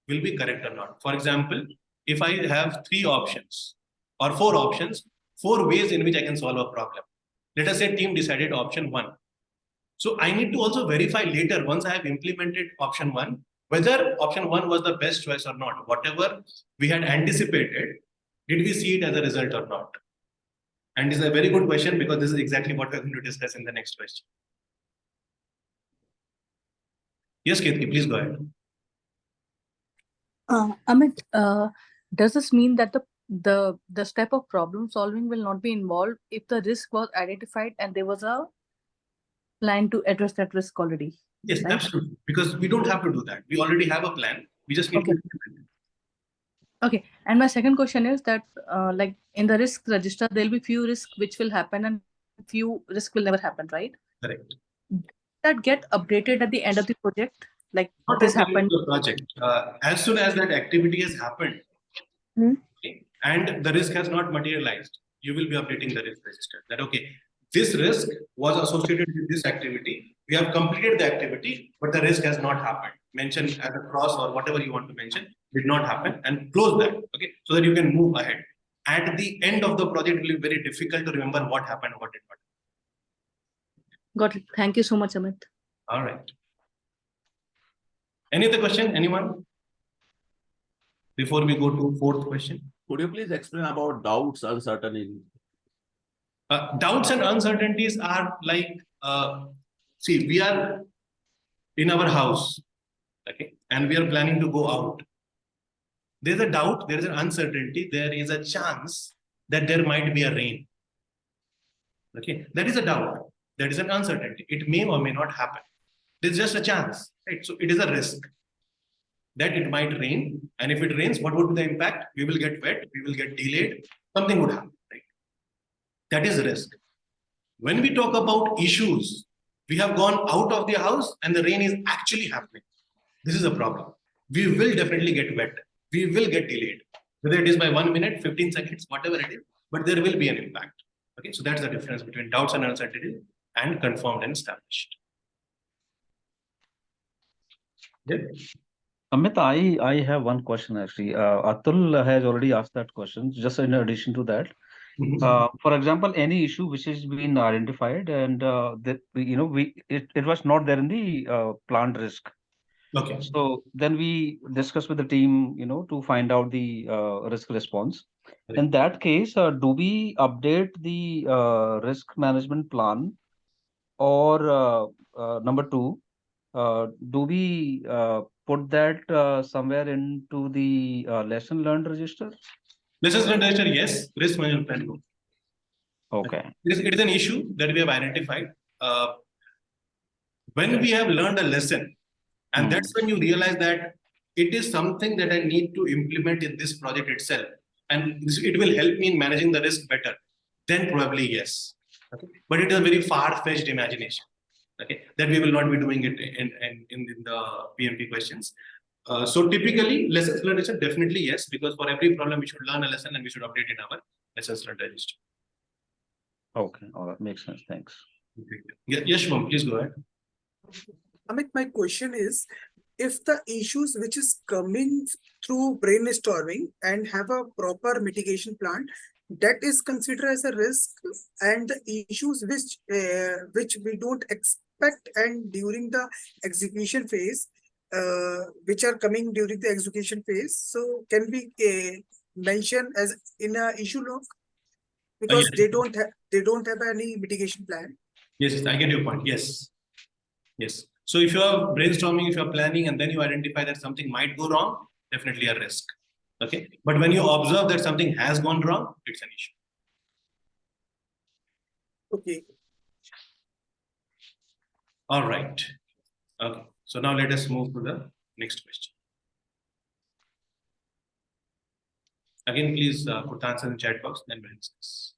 will be correct or not. For example, if I have 3 options or 4 options, 4 ways in which I can solve a problem. Let us say team decided option 1. So I need to also verify later, once I have implemented option 1, whether option 1 was the best choice or not. Whatever we had anticipated, did we see it as a result or not? And this is a very good question because this is exactly what we're going to discuss in the next question. Yes, Ketki, please go ahead. Amit, does this mean that the step of problem solving will not be involved if the risk was identified and there was a plan to address that risk already? Yes, right? absolutely. Because we don't have to do that. We already have a plan. We just need to implement it. Okay. And my second question is that, like in the risk register, there'll be few risks which will happen and few risks will never happen, right? Correct. That get updated at the end of the project, like Not this at the end of happened. the project. As soon as that activity has happened, okay, and the risk has not materialized, you will be updating the risk register. That okay, this risk was associated with this activity. We have completed the activity, but the risk has not happened. Mention as a cross or whatever you want to mention did not happen, and close that. Okay, so that you can move ahead. At the end of the project, it will be very difficult to remember what happened, what did not. Got it. Thank you so much, Amit. All right. Any other question? Anyone? Before we go to 4th question. Could you please explain about doubts, uncertainty? Doubts and uncertainties are like, see, we are in our house, okay, and we are planning to go out. There's a doubt, there is an uncertainty, there is a chance that there might be a rain. Okay, that is a doubt, that is an uncertainty. It may or may not happen. There's just a chance, right? So it is a risk that it might rain, and if it rains, what would be the impact? We will get wet, we will get delayed, something would happen, right? That is risk. When we talk about issues, we have gone out of the house and the rain is actually happening. This is a problem. We will definitely get wet. We will get delayed, whether it is by 1 minute, 15 seconds, whatever it is, but there will be an impact. Okay, so that's the difference between doubts and uncertainty and confirmed and established. Yeah. Amit, I have one question actually. Atul has already asked that question. Just in addition to that, for example, any issue which has been identified and that it was not there in the planned risk. Okay. So then we discuss with the team, to find out the risk response. Right. In that case, do we update the risk management plan, or number 2, do we put that somewhere into the lesson learned register? Lessons learned register, yes. Risk management plan, no. Okay. It is an issue that we have identified. When we have learned a lesson, and that's when you realize that it is something that I need to implement in this project itself, and it will help me in managing the risk better, then probably yes. Okay? But it is a very far-fetched imagination. Okay, that we will not be doing it in the PMP questions. So typically, lessons learned register, definitely yes, because for every problem we should learn a lesson and we should update in our lessons learned register. Okay, all right, makes sense. Thanks. Yeah, yes, Shubham, please go ahead. Amit, my question is, if the issues which is coming through brainstorming and have a proper mitigation plan, that is considered as a risk, and the issues which we don't expect and during the execution phase, which are coming during the execution phase, so can be mentioned as in a issue log, because yes. they don't have any mitigation plan. Yes, I get your point. Yes. Yes. So if you are brainstorming, if you are planning, and then you identify that something might go wrong, definitely a risk. Okay. But when you observe that something has gone wrong, it's an issue. Okay. All right. Okay. So now let us move to the next question. Again, please put the answer in the chat box, then we'll discuss.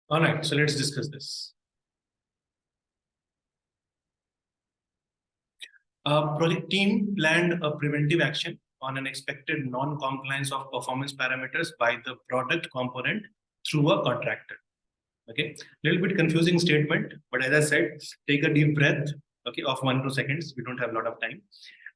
All right, so let's discuss this. Project team planned a preventive action on an expected non-compliance of performance parameters by the product component through a contractor. Okay, little bit confusing statement, but as I said, take a deep breath, okay, of 1 to 2 seconds. We don't have a lot of time,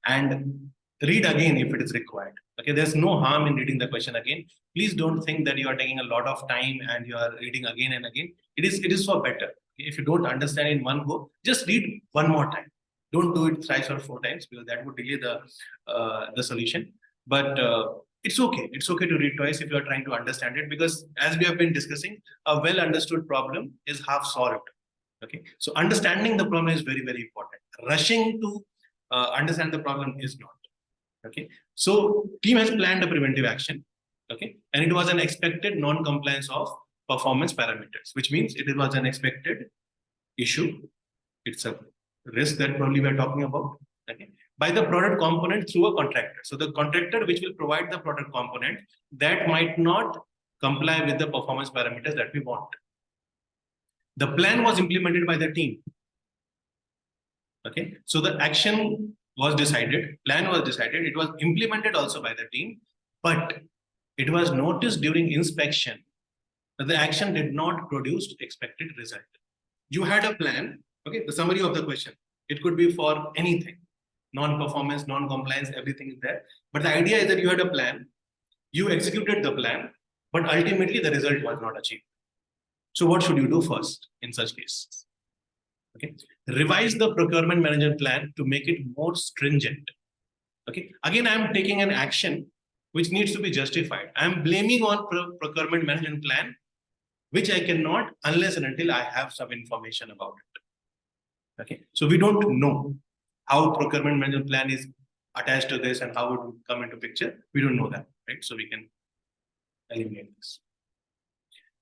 and read again if it is required. Okay, there's no harm in reading the question again. Please don't think that you are taking a lot of time and you are reading again and again. It is for better. If you don't understand in one go, just read one more time. Don't do it thrice or 4 times, because that would delay the solution. But it's okay. It's okay to read twice if you are trying to understand it, because as we have been discussing, a well understood problem is half solved. Okay, so understanding the problem is very, very important. Rushing to understand the problem is not. Okay, so team has planned a preventive action. Okay, and it was an expected non-compliance of performance parameters, which means it was an expected issue. It's a risk that probably we are talking about. Okay, by the product component through a contractor. So the contractor which will provide the product component that might not comply with the performance parameters that we want. The plan was implemented by the team. Okay, so the action was decided, plan was decided, it was implemented also by the team, but it was noticed during inspection that the action did not produce expected result. You had a plan, okay, the summary of the question. It could be for anything, non-performance, non-compliance, everything is there. But the idea is that you had a plan, you executed the plan, but ultimately the result was not achieved. So what should you do first in such cases? Okay, revise the procurement management plan to make it more stringent. Okay, again, I am taking an action which needs to be justified. I am blaming on procurement management plan, which I cannot unless and until I have some information about it. Okay, so we don't know how procurement management plan is attached to this and how it would come into picture. We don't know that, right? So we can eliminate this.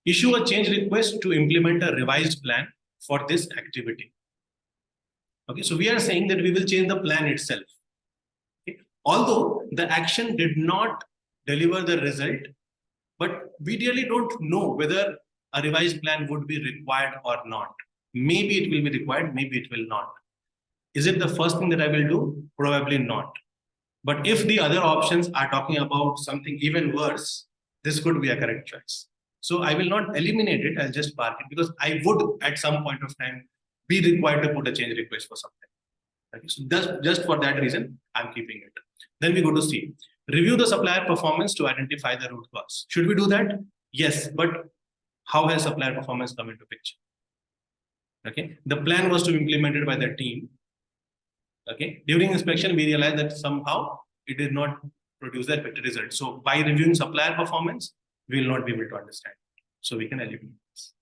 issue a change request to implement a revised plan for this activity. Okay, so we are saying that we will change the plan itself. Okay? Although the action did not deliver the result, but we really don't know whether a revised plan would be required or not. Maybe it will be required, maybe it will not. Is it the first thing that I will do? Probably not. But if the other options are talking about something even worse, this could be a correct choice. So I will not eliminate it, I'll just park it, because I would at some point of time be required to put a change request for something. Okay, so just for that reason, I'm keeping it. Then we go to C. Review the supplier performance to identify the root cause. Should we do that? Yes, but how has supplier performance come into picture? Okay, the plan was to be implemented by the team. Okay, during inspection, we realized that somehow it did not produce the expected result. So by reviewing supplier performance, we will not be able to understand. So we can eliminate this.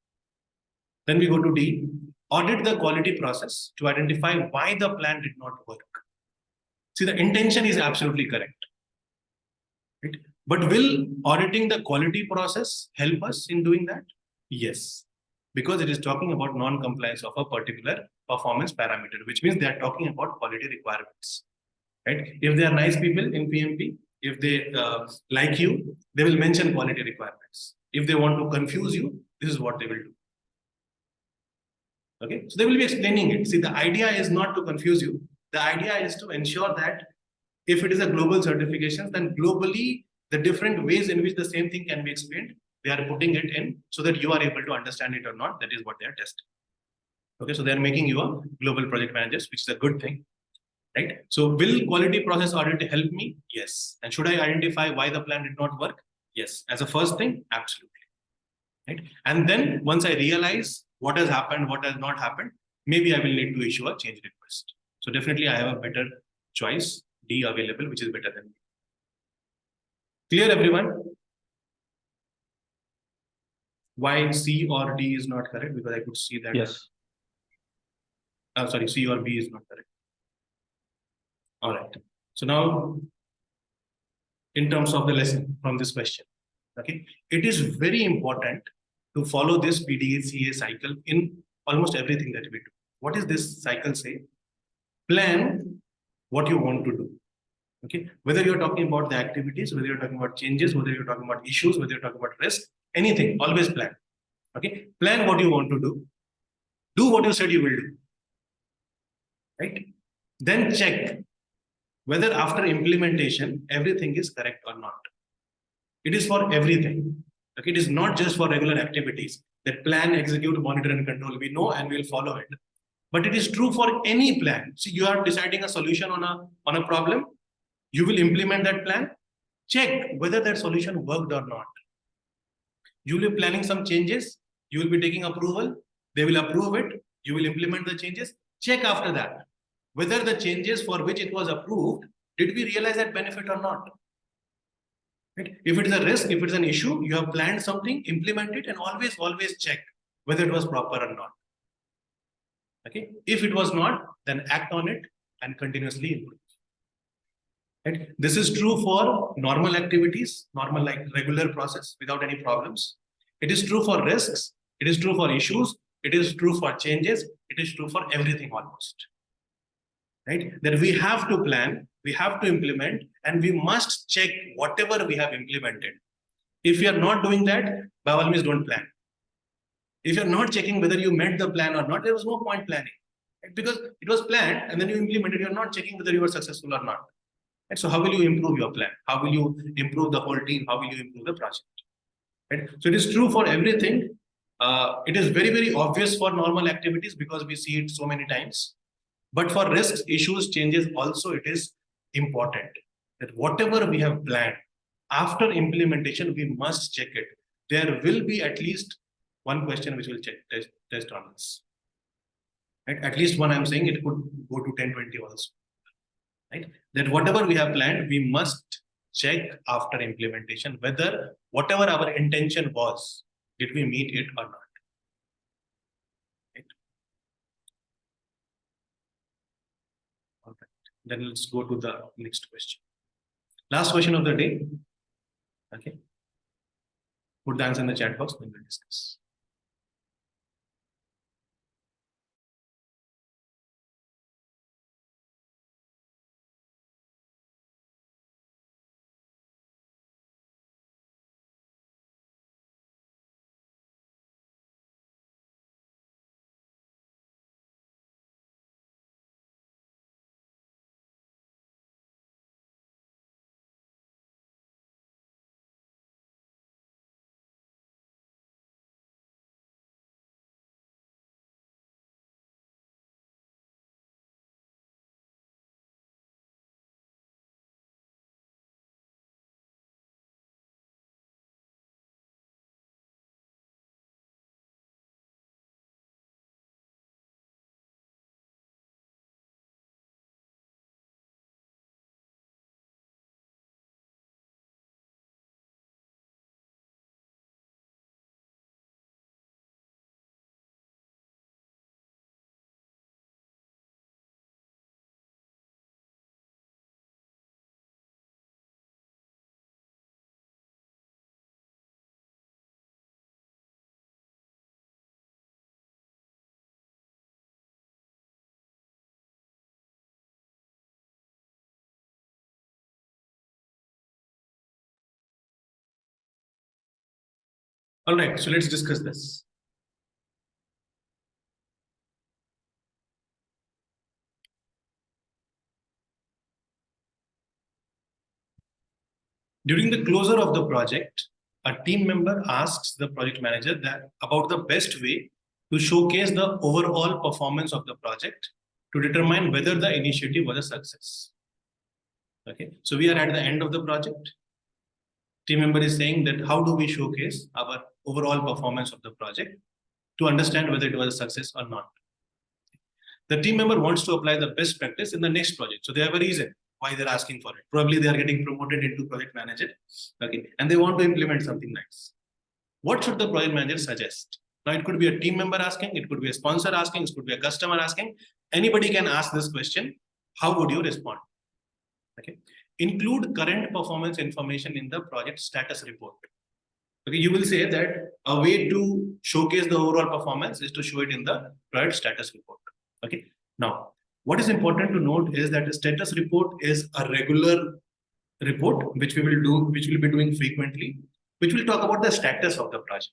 Then we go to D, audit the quality process to identify why the plan did not work. See, the intention is absolutely correct. Right? But will auditing the quality process help us in doing that? Yes, because it is talking about non-compliance of a particular performance parameter, which means they are talking about quality requirements. Right? If they are nice people in PMP, if they like you, they will mention quality requirements. If they want to confuse you, this is what they will do. Okay, so they will be explaining it. See, the idea is not to confuse you. The idea is to ensure that if it is a global certification, then globally, the different ways in which the same thing can be explained, they are putting it in so that you are able to understand it or not. That is what they are testing. Okay, so they are making you a global project manager, which is a good thing. Right? So will quality process audit help me? Yes. And should I identify why the plan did not work? Yes. As a first thing, absolutely. Right? And then once I realize what has happened, what has not happened, maybe I will need to issue a change request. So definitely I have a better choice, D available, which is better than B. Clear, everyone? Why C or D is not correct? Because I could see that. Yes. Sorry, C or B is not correct. All right. So now, in terms of the lesson from this question, okay, it is very important to follow this PDCA cycle in almost everything that we do. What is this cycle say? Plan what you want to do. Okay, whether you're talking about the activities, whether you're talking about changes, whether you're talking about issues, whether you're talking about risk, anything, always plan. Okay, plan what you want to do. Do what you said you will do. Right? Then check whether after implementation, everything is correct or not. It is for everything. Okay, it is not just for regular activities that plan, execute, monitor, and control. We know and we'll follow it. But it is true for any plan. See, you are deciding a solution on a problem. You will implement that plan. Check whether that solution worked or not. You will be planning some changes. You will be taking approval. They will approve it. You will implement the changes. Check after that whether the changes for which it was approved, did we realize that benefit or not? Right? If it is a risk, if it is an issue, you have planned something, implement it, and always check whether it was proper or not. Okay. If it was not, then act on it and continuously improve. Right? This is true for normal activities, normal like regular process without any problems. It is true for risks. It is true for issues. It is true for changes. It is true for everything almost. Right? That we have to plan, we have to implement, and we must check whatever we have implemented. If you are not doing that, by all means, don't plan. If you're not checking whether you met the plan or not, there was no point planning. Right? Because it was planned and then you implemented, you're not checking whether you were successful or not. Right? So how will you improve your plan? How will you improve the whole team? How will you improve the project? Right? So it is true for everything. It is very obvious for normal activities because we see it so many times. But for risks, issues, changes, also it is important that whatever we have planned, after implementation, we must check it. There will be at least one question which will check test on this. Right? At least one, I'm saying it could go to 10, 20 also. Right? That whatever we have planned, we must check after implementation whether whatever our intention was, did we meet it or not. Right? All right. Then let's go to the next question. Last question of the day. Okay. Put the answer in the chat box, then we'll discuss. All right, so let's discuss this. During the closure of the project, a team member asks the project manager that about the best way to showcase the overall performance of the project to determine whether the initiative was a success. Okay, so we are at the end of the project. Team member is saying that how do we showcase our overall performance of the project to understand whether it was a success or not. The team member wants to apply the best practice in the next project. So they have a reason why they're asking for it. Probably they are getting promoted into project manager. Okay, and they want to implement something nice. What should the project manager suggest? Now it could be a team member asking, it could be a sponsor asking, it could be a customer asking. Anybody can ask this question. How would you respond? Okay, include current performance information in the project status report. Okay, you will say that a way to showcase the overall performance is to show it in the project status report. Okay, now what is important to note is that the status report is a regular report which we will be doing frequently, which will talk about the status of the project.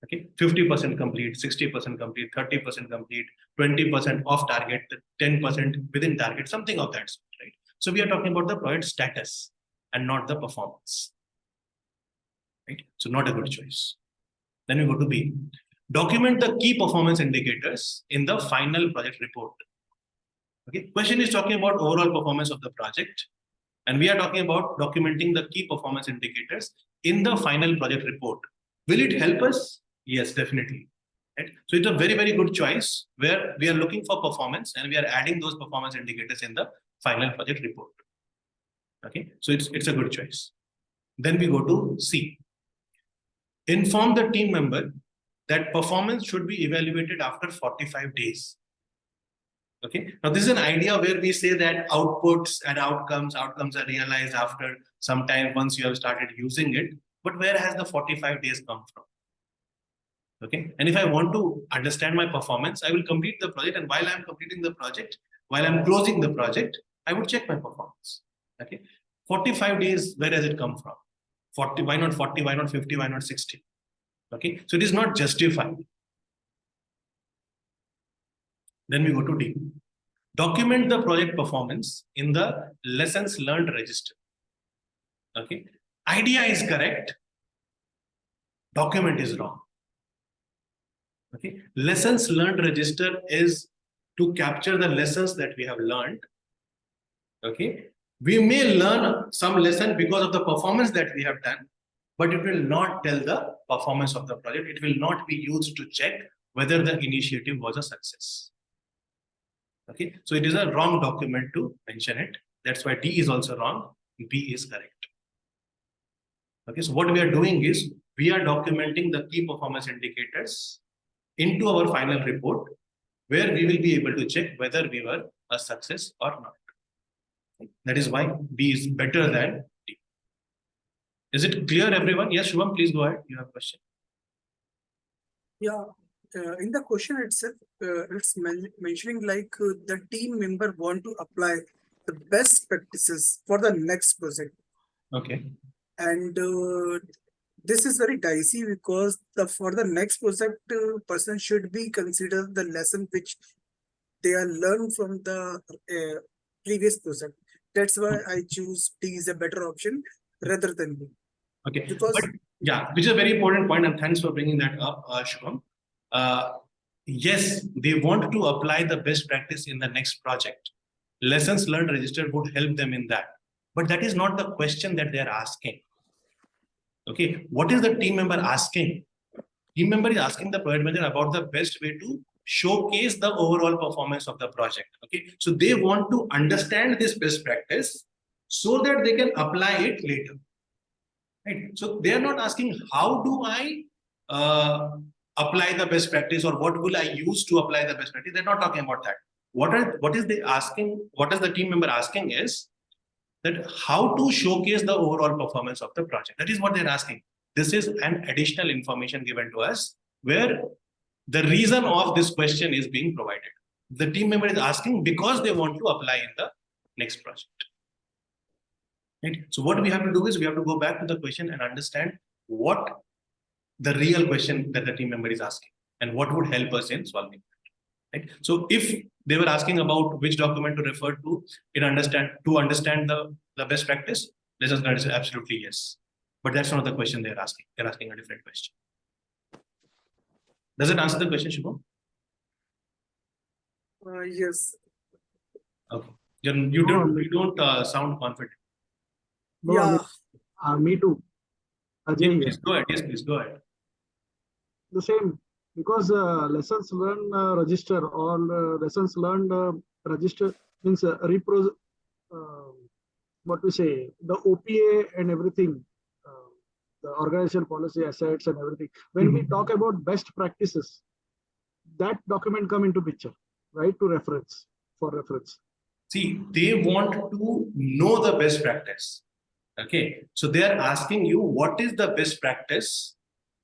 Okay, 50% complete, 60% complete, 30% complete, 20% off target, 10% within target, something of that sort, right? So we are talking about the project status and not the performance. Right? So not a good choice. Then we go to B. Document the key performance indicators in the final project report. Okay, question is talking about overall performance of the project, and we are talking about documenting the key performance indicators in the final project report. Will it help us? Yes, definitely. Right? So it's a very, very good choice where we are looking for performance and we are adding those performance indicators in the final project report. Okay, so it's a good choice. Then we go to C. Inform the team member that performance should be evaluated after 45 days. Okay, now this is an idea where we say that outputs and outcomes are realized after some time once you have started using it. But where has the 45 days come from? Okay, and if I want to understand my performance, I will complete the project, and while I'm completing the project, while I'm closing the project, I would check my performance. Okay, 45 days, where does it come from? 40, why not 40, why not 50, why not 60? Okay, so it is not justified. Then we go to D. Document the project performance in the lessons learned register. Okay, idea is correct, document is wrong. Okay, lessons learned register is to capture the lessons that we have learned. Okay, we may learn some lesson because of the performance that we have done, but it will not tell the performance of the project. It will not be used to check whether the initiative was a success. Okay, so it is a wrong document to mention it. That's why D is also wrong, B is correct. Okay, so what we are doing is we are documenting the key performance indicators into our final report, where we will be able to check whether we were a success or not. That is why B is better than D. Is it clear, everyone? Yes, Shubham, please go ahead. You have a question. Yeah, in the question itself, it's mentioning like the team member want to apply the best practices for the next project. Okay. And this is very dicey because for the next project, person should be considered the lesson which they are learned from the previous project. That's why I choose D is a better option rather than B. Okay. Because but, yeah, which is a very important point, and thanks for bringing that up, Shubham. Yes, they want to apply the best practice in the next project. Lessons learned register would help them in that. But that is not the question that they are asking. Okay, what is the team member asking? Team member is asking the project manager about the best way to showcase the overall performance of the project. Okay, so they want to understand this best practice so that they can apply it later. Right? So they are not asking how do I apply the best practice or what will I use to apply the best practice. They're not talking about that. What is they asking? What is the team member asking is that how to showcase the overall performance of the project. That is what they're asking. This is an additional information given to us where the reason of this question is being provided. The team member is asking because they want to apply in the next project. Right? So what we have to do is we have to go back to the question and understand what the real question that the team member is asking and what would help us in solving it. Right? So if they were asking about which document to refer to understand the best practice, lessons learned is absolutely yes. But that's not the question they're asking. They're asking a different question. Does it answer the question, Shubham? Yes. Okay. You don't sound confident. No, Yeah. Me too. Ajay, please go ahead. Yes, please go ahead. The same, because lessons learned register or lessons learned register means what we say, the OPA and everything, the organization policy, assets and everything. When we talk about best practices, that document come into picture, right? For reference. See, they want to know the best practice. Okay, so they are asking you what is the best practice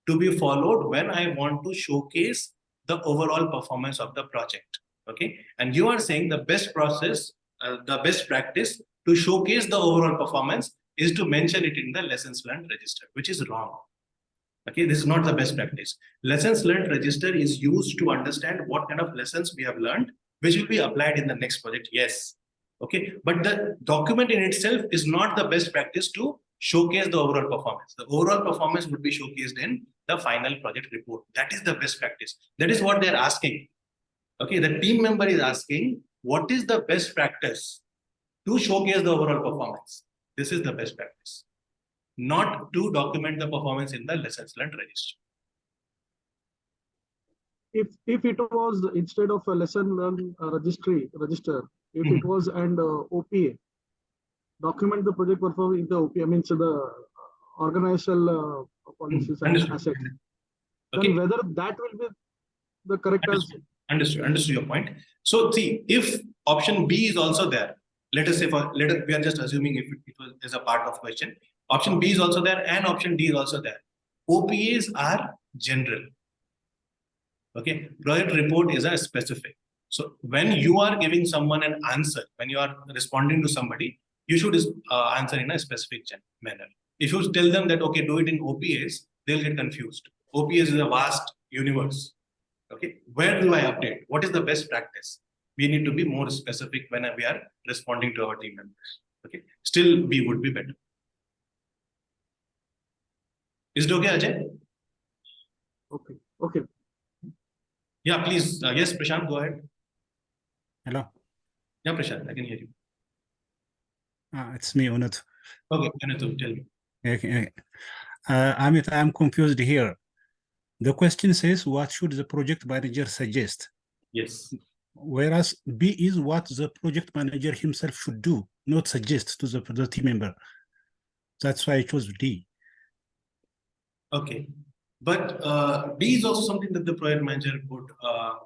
to be followed when I want to showcase the overall performance of the project. Okay, and you are saying the best process, the best practice to showcase the overall performance is to mention it in the lessons learned register, which is wrong. Okay, this is not the best practice. Lessons learned register is used to understand what kind of lessons we have learned, which will be applied in the next project. Yes. Okay, but the document in itself is not the best practice to showcase the overall performance. The overall performance would be showcased in the final project report. That is the best practice. That is what they're asking. Okay, the team member is asking, what is the best practice to showcase the overall performance? This is the best practice, not to document the performance in the lessons learned register. If it was instead of a lesson learned register, if it was an OPA, document the project performance in the OPA, means the organizational policies and assets. Okay. Then whether that will be the correct answer. Understood your point. So see, if option B is also there, let us say we are just assuming if it is a part of question. Option B is also there and option D is also there. OPAs are general. Okay, project report is a specific. So when you are giving someone an answer, when you are responding to somebody, you should answer in a specific manner. If you tell them that, okay, do it in OPAs, they'll get confused. OPAs is a vast universe. Okay, where do I update? What is the best practice? We need to be more specific when we are responding to our team members. Okay, still B would be better. Is it okay, Ajay? Okay. Yeah, please. Yes, Prashant, go ahead. Hello. Yeah, Prashant, I can hear you. It's me, Unut. Okay, Unut, tell me. Okay. Amit, I'm confused here. The question says, what should the project manager suggest? Yes. Whereas B is what the project manager himself should do, not suggest to the team member. That's why I chose D. Okay. But D is also something that the project manager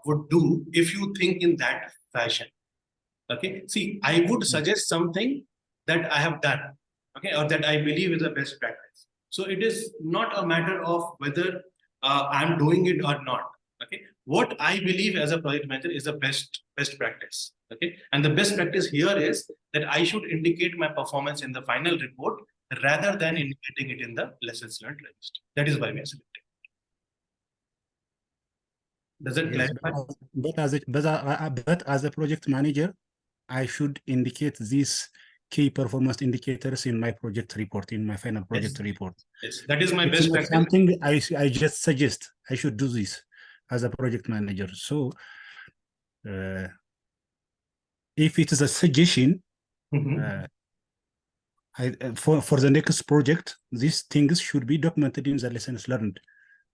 would do if you think in that fashion. Okay. See, I would suggest something that I have done, okay, or that I believe is the best practice. So it is not a matter of whether I'm doing it or not. Okay, what I believe as a project manager is the best practice. Okay, and the best practice here is that I should indicate my performance in the final report rather than indicating it in the lessons learned register. That is why we are selecting. Does it Yes, clarify? but as a project manager, I should indicate these key performance indicators in my project report, in my final project report. Yes, that is my It's best not practice. something I just suggest I should do this as a project manager. So if it is a suggestion, for the next project, these things should be documented in the lessons learned.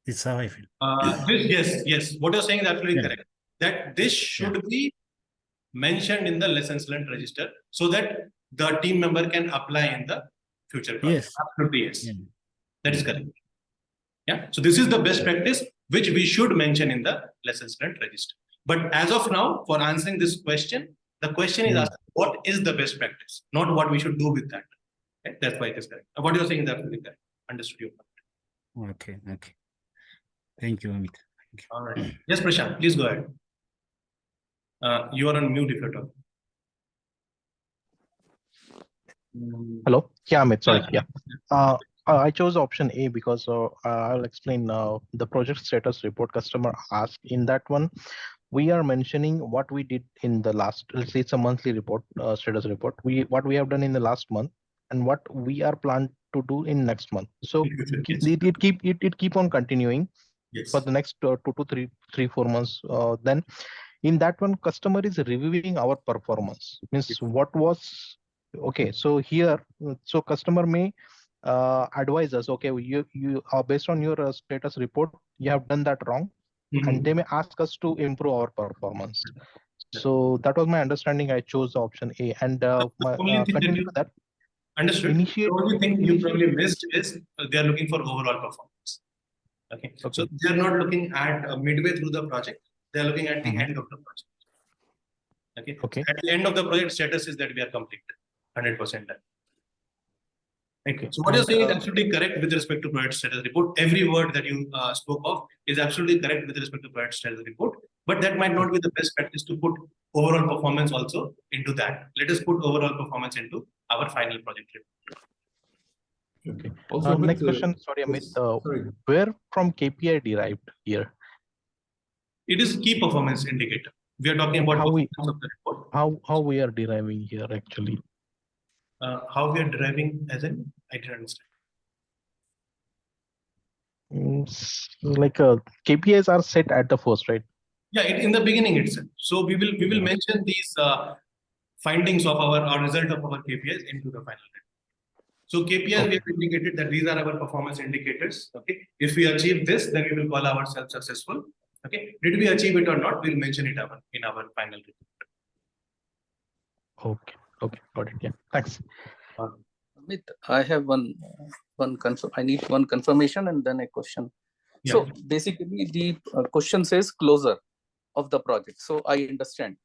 It's how I feel. Yes. What you're saying is absolutely correct. That this should be mentioned in the lessons learned register so that the team member can apply in the future project. Yes. Absolutely, yes. That is correct. Yeah. So this is the best practice which we should mention in the lessons learned register. But as of now, for answering this question, the question is asked, what is the best practice, not what we should do with that. Okay? That's why it is correct. What you're saying is absolutely correct. Understood your point. Okay. Thank you, Amit. Thank you. All right. Yes, Prashant, please go ahead. You are on mute if you're talking. Hello. Yeah, Amit. Sorry. Yeah. I chose option A because I'll explain the project status report customer asked. In that one, we are mentioning what we did in the last, let's say it's a monthly report, status report. What we have done in the last month and what we are planned to do in next month. So it keep on continuing for the next 2 to 4 months. Then in that one, customer is reviewing our performance. Means what was okay. So here, so customer may advise us, okay, you are based on your status report, you have done that wrong, and they may ask us to improve our performance. So that was my understanding. I chose option A, and continue to that. Understood. The only thing you probably missed is they are looking for overall performance. Okay. So they are not looking at midway through the project. They are looking at the end of the project. Okay. At the end of the project, status is that we are complete, 100% done. Okay. So what you're saying is absolutely correct with respect to project status report. Every word that you spoke of is absolutely correct with respect to project status report. But that might not be the best practice to put overall performance also into that. Let us put overall performance into our final project report. Okay. Also, next question. Sorry, Amit. Where from KPI derived here? It is key performance indicator. We are talking about performance of the report. How we are deriving here actually? How we are deriving as in, I didn't understand. Like KPIs are set at the first, right? Yeah, in the beginning itself. So we will mention these findings of our result of our KPIs into the final report. So KPIs, we have indicated that these are our performance indicators. Okay, if we achieve this, then we will call ourselves successful. Okay, did we achieve it or not? We'll mention it in our final report. Okay, got it. Yeah, thanks. Amit, I have one confirm. I need one confirmation and then a question. Yeah. So basically, the question says closure of the project. So I understand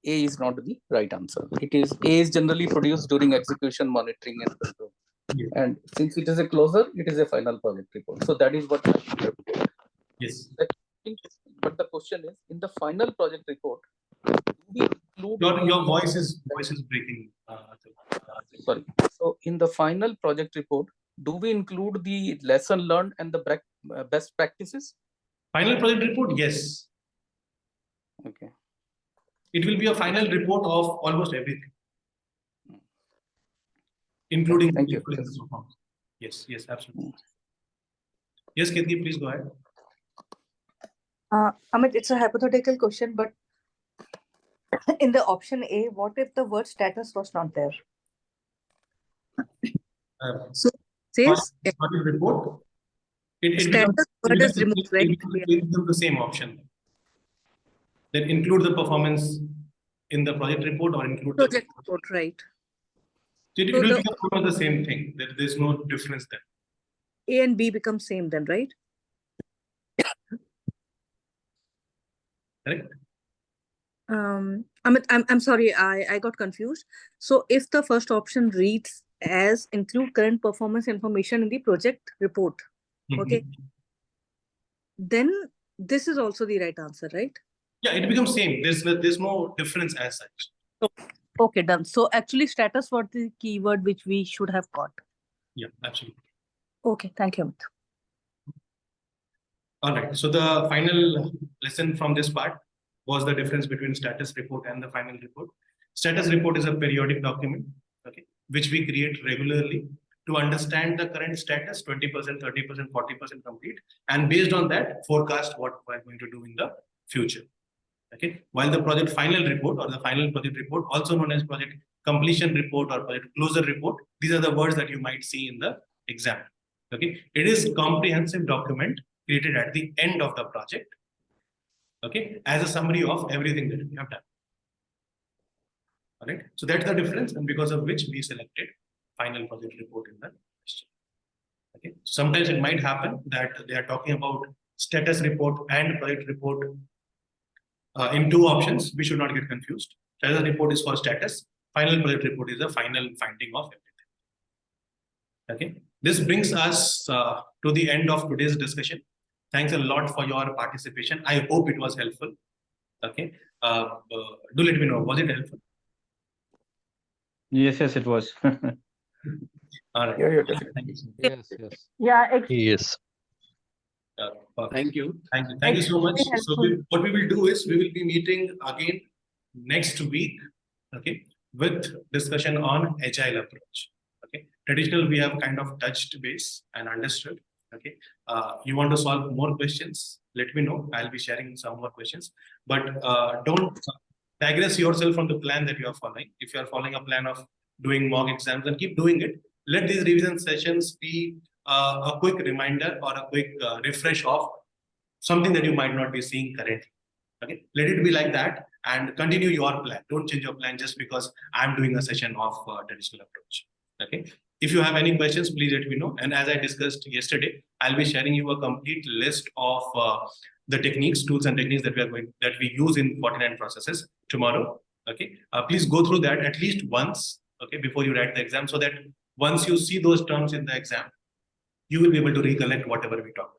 A is not the right answer. It is A is generally produced during execution, monitoring, and control. Yeah. And since it is a closure, it is a final project report. So that is what I interpreted. Yes. But the question is, in the final project report, do we include your voice is breaking. Sorry. So in the final project report, do we include the lesson learned and the best practices? Final project report, yes. Okay. It will be a final report of almost everything, including. Thank you. Yes, absolutely. Yes, Kirti, please go ahead. Amit, it's a hypothetical question, but in the option A, what if the word status was not there? So says report. Status word is removed, right? It becomes the same option. Then include the performance in the project report or include project report, right? It will become the same thing. There's no difference there. A and B become same then, right? Correct. Amit, I'm sorry, I got confused. So if the first option reads as include current performance information in the project report. Okay. Then this is also the right answer, right? Yeah, it becomes same. There's no difference as such. Okay, done. So actually status was the keyword which we should have got. Yeah, absolutely. Okay, thank you, Amit. All right. So the final lesson from this part was the difference between status report and the final report. Status report is a periodic document, okay, which we create regularly to understand the current status, 20%, 30%, 40% complete, and based on that, forecast what we're going to do in the future. Okay. While the project final report or the final project report, also known as project completion report or project closure report, these are the words that you might see in the exam. Okay. It is a comprehensive document created at the end of the project. Okay, as a summary of everything that we have done. All right. So that's the difference, and because of which we selected final project report in the question. Okay. Sometimes it might happen that they are talking about status report and project report in two options. We should not get confused. Status report is for status. Final project report is the final finding of everything. Okay. This brings us to the end of today's discussion. Thanks a lot for your participation. I hope it was helpful. Okay. Do let me know. Was it helpful? Yes, it was. All right. Yeah, Thank you. Yes. Yeah, Yes. Thank you. Thank you so much. Extremely So helpful. what we will do is we will be meeting again next week, okay, with discussion on agile approach. Okay, traditional we have kind of touched base and understood. Okay, you want to solve more questions? Let me know. I'll be sharing some more questions, but don't digress yourself from the plan that you are following. If you are following a plan of doing mock exams, then keep doing it. Let these revision sessions be a quick reminder or a quick refresh of something that you might not be seeing currently. Okay, let it be like that and continue your plan. Don't change your plan just because I'm doing a session of traditional approach. Okay, if you have any questions, please let me know. And as I discussed yesterday, I'll be sharing you a complete list of the techniques, tools, and techniques that we use in 49 processes tomorrow. Okay, please go through that at least once. Okay, before you write the exam, so that once you see those terms in the exam, you will be able to recollect whatever we talk.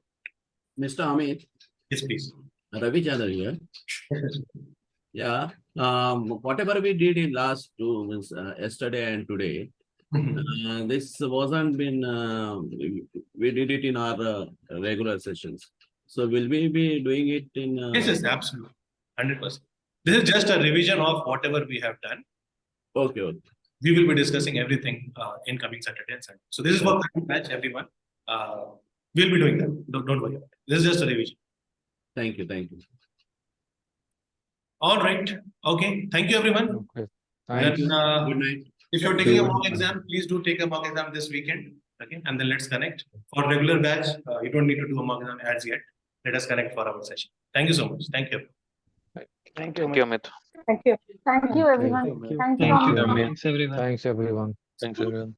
Mr. Amit. Yes, please. Ravi Chandra here. Yeah. Whatever we did in last two means yesterday and today, this wasn't been. We did it in our regular sessions. So will we be doing it in? Yes, absolutely, 100%. This is just a revision of whatever we have done. Okay. We will be discussing everything in coming Saturday and Sunday. So this is for batch, everyone. We'll be doing that. Don't worry about it. This is just a revision. Thank you. All right. Okay. Thank you, everyone. Okay. Thank you. Good night. If you're taking a mock exam, please do take a mock exam this weekend. Okay, and then let's connect. For regular batch, you don't need to do a mock exam as yet. Let us connect for our session. Thank you so much. Thank you. Thank you, Amit. Thank you. Thank you, everyone. Thank you. Thank you. Thank you. Thanks, everyone. Thanks, everyone. Thanks, everyone.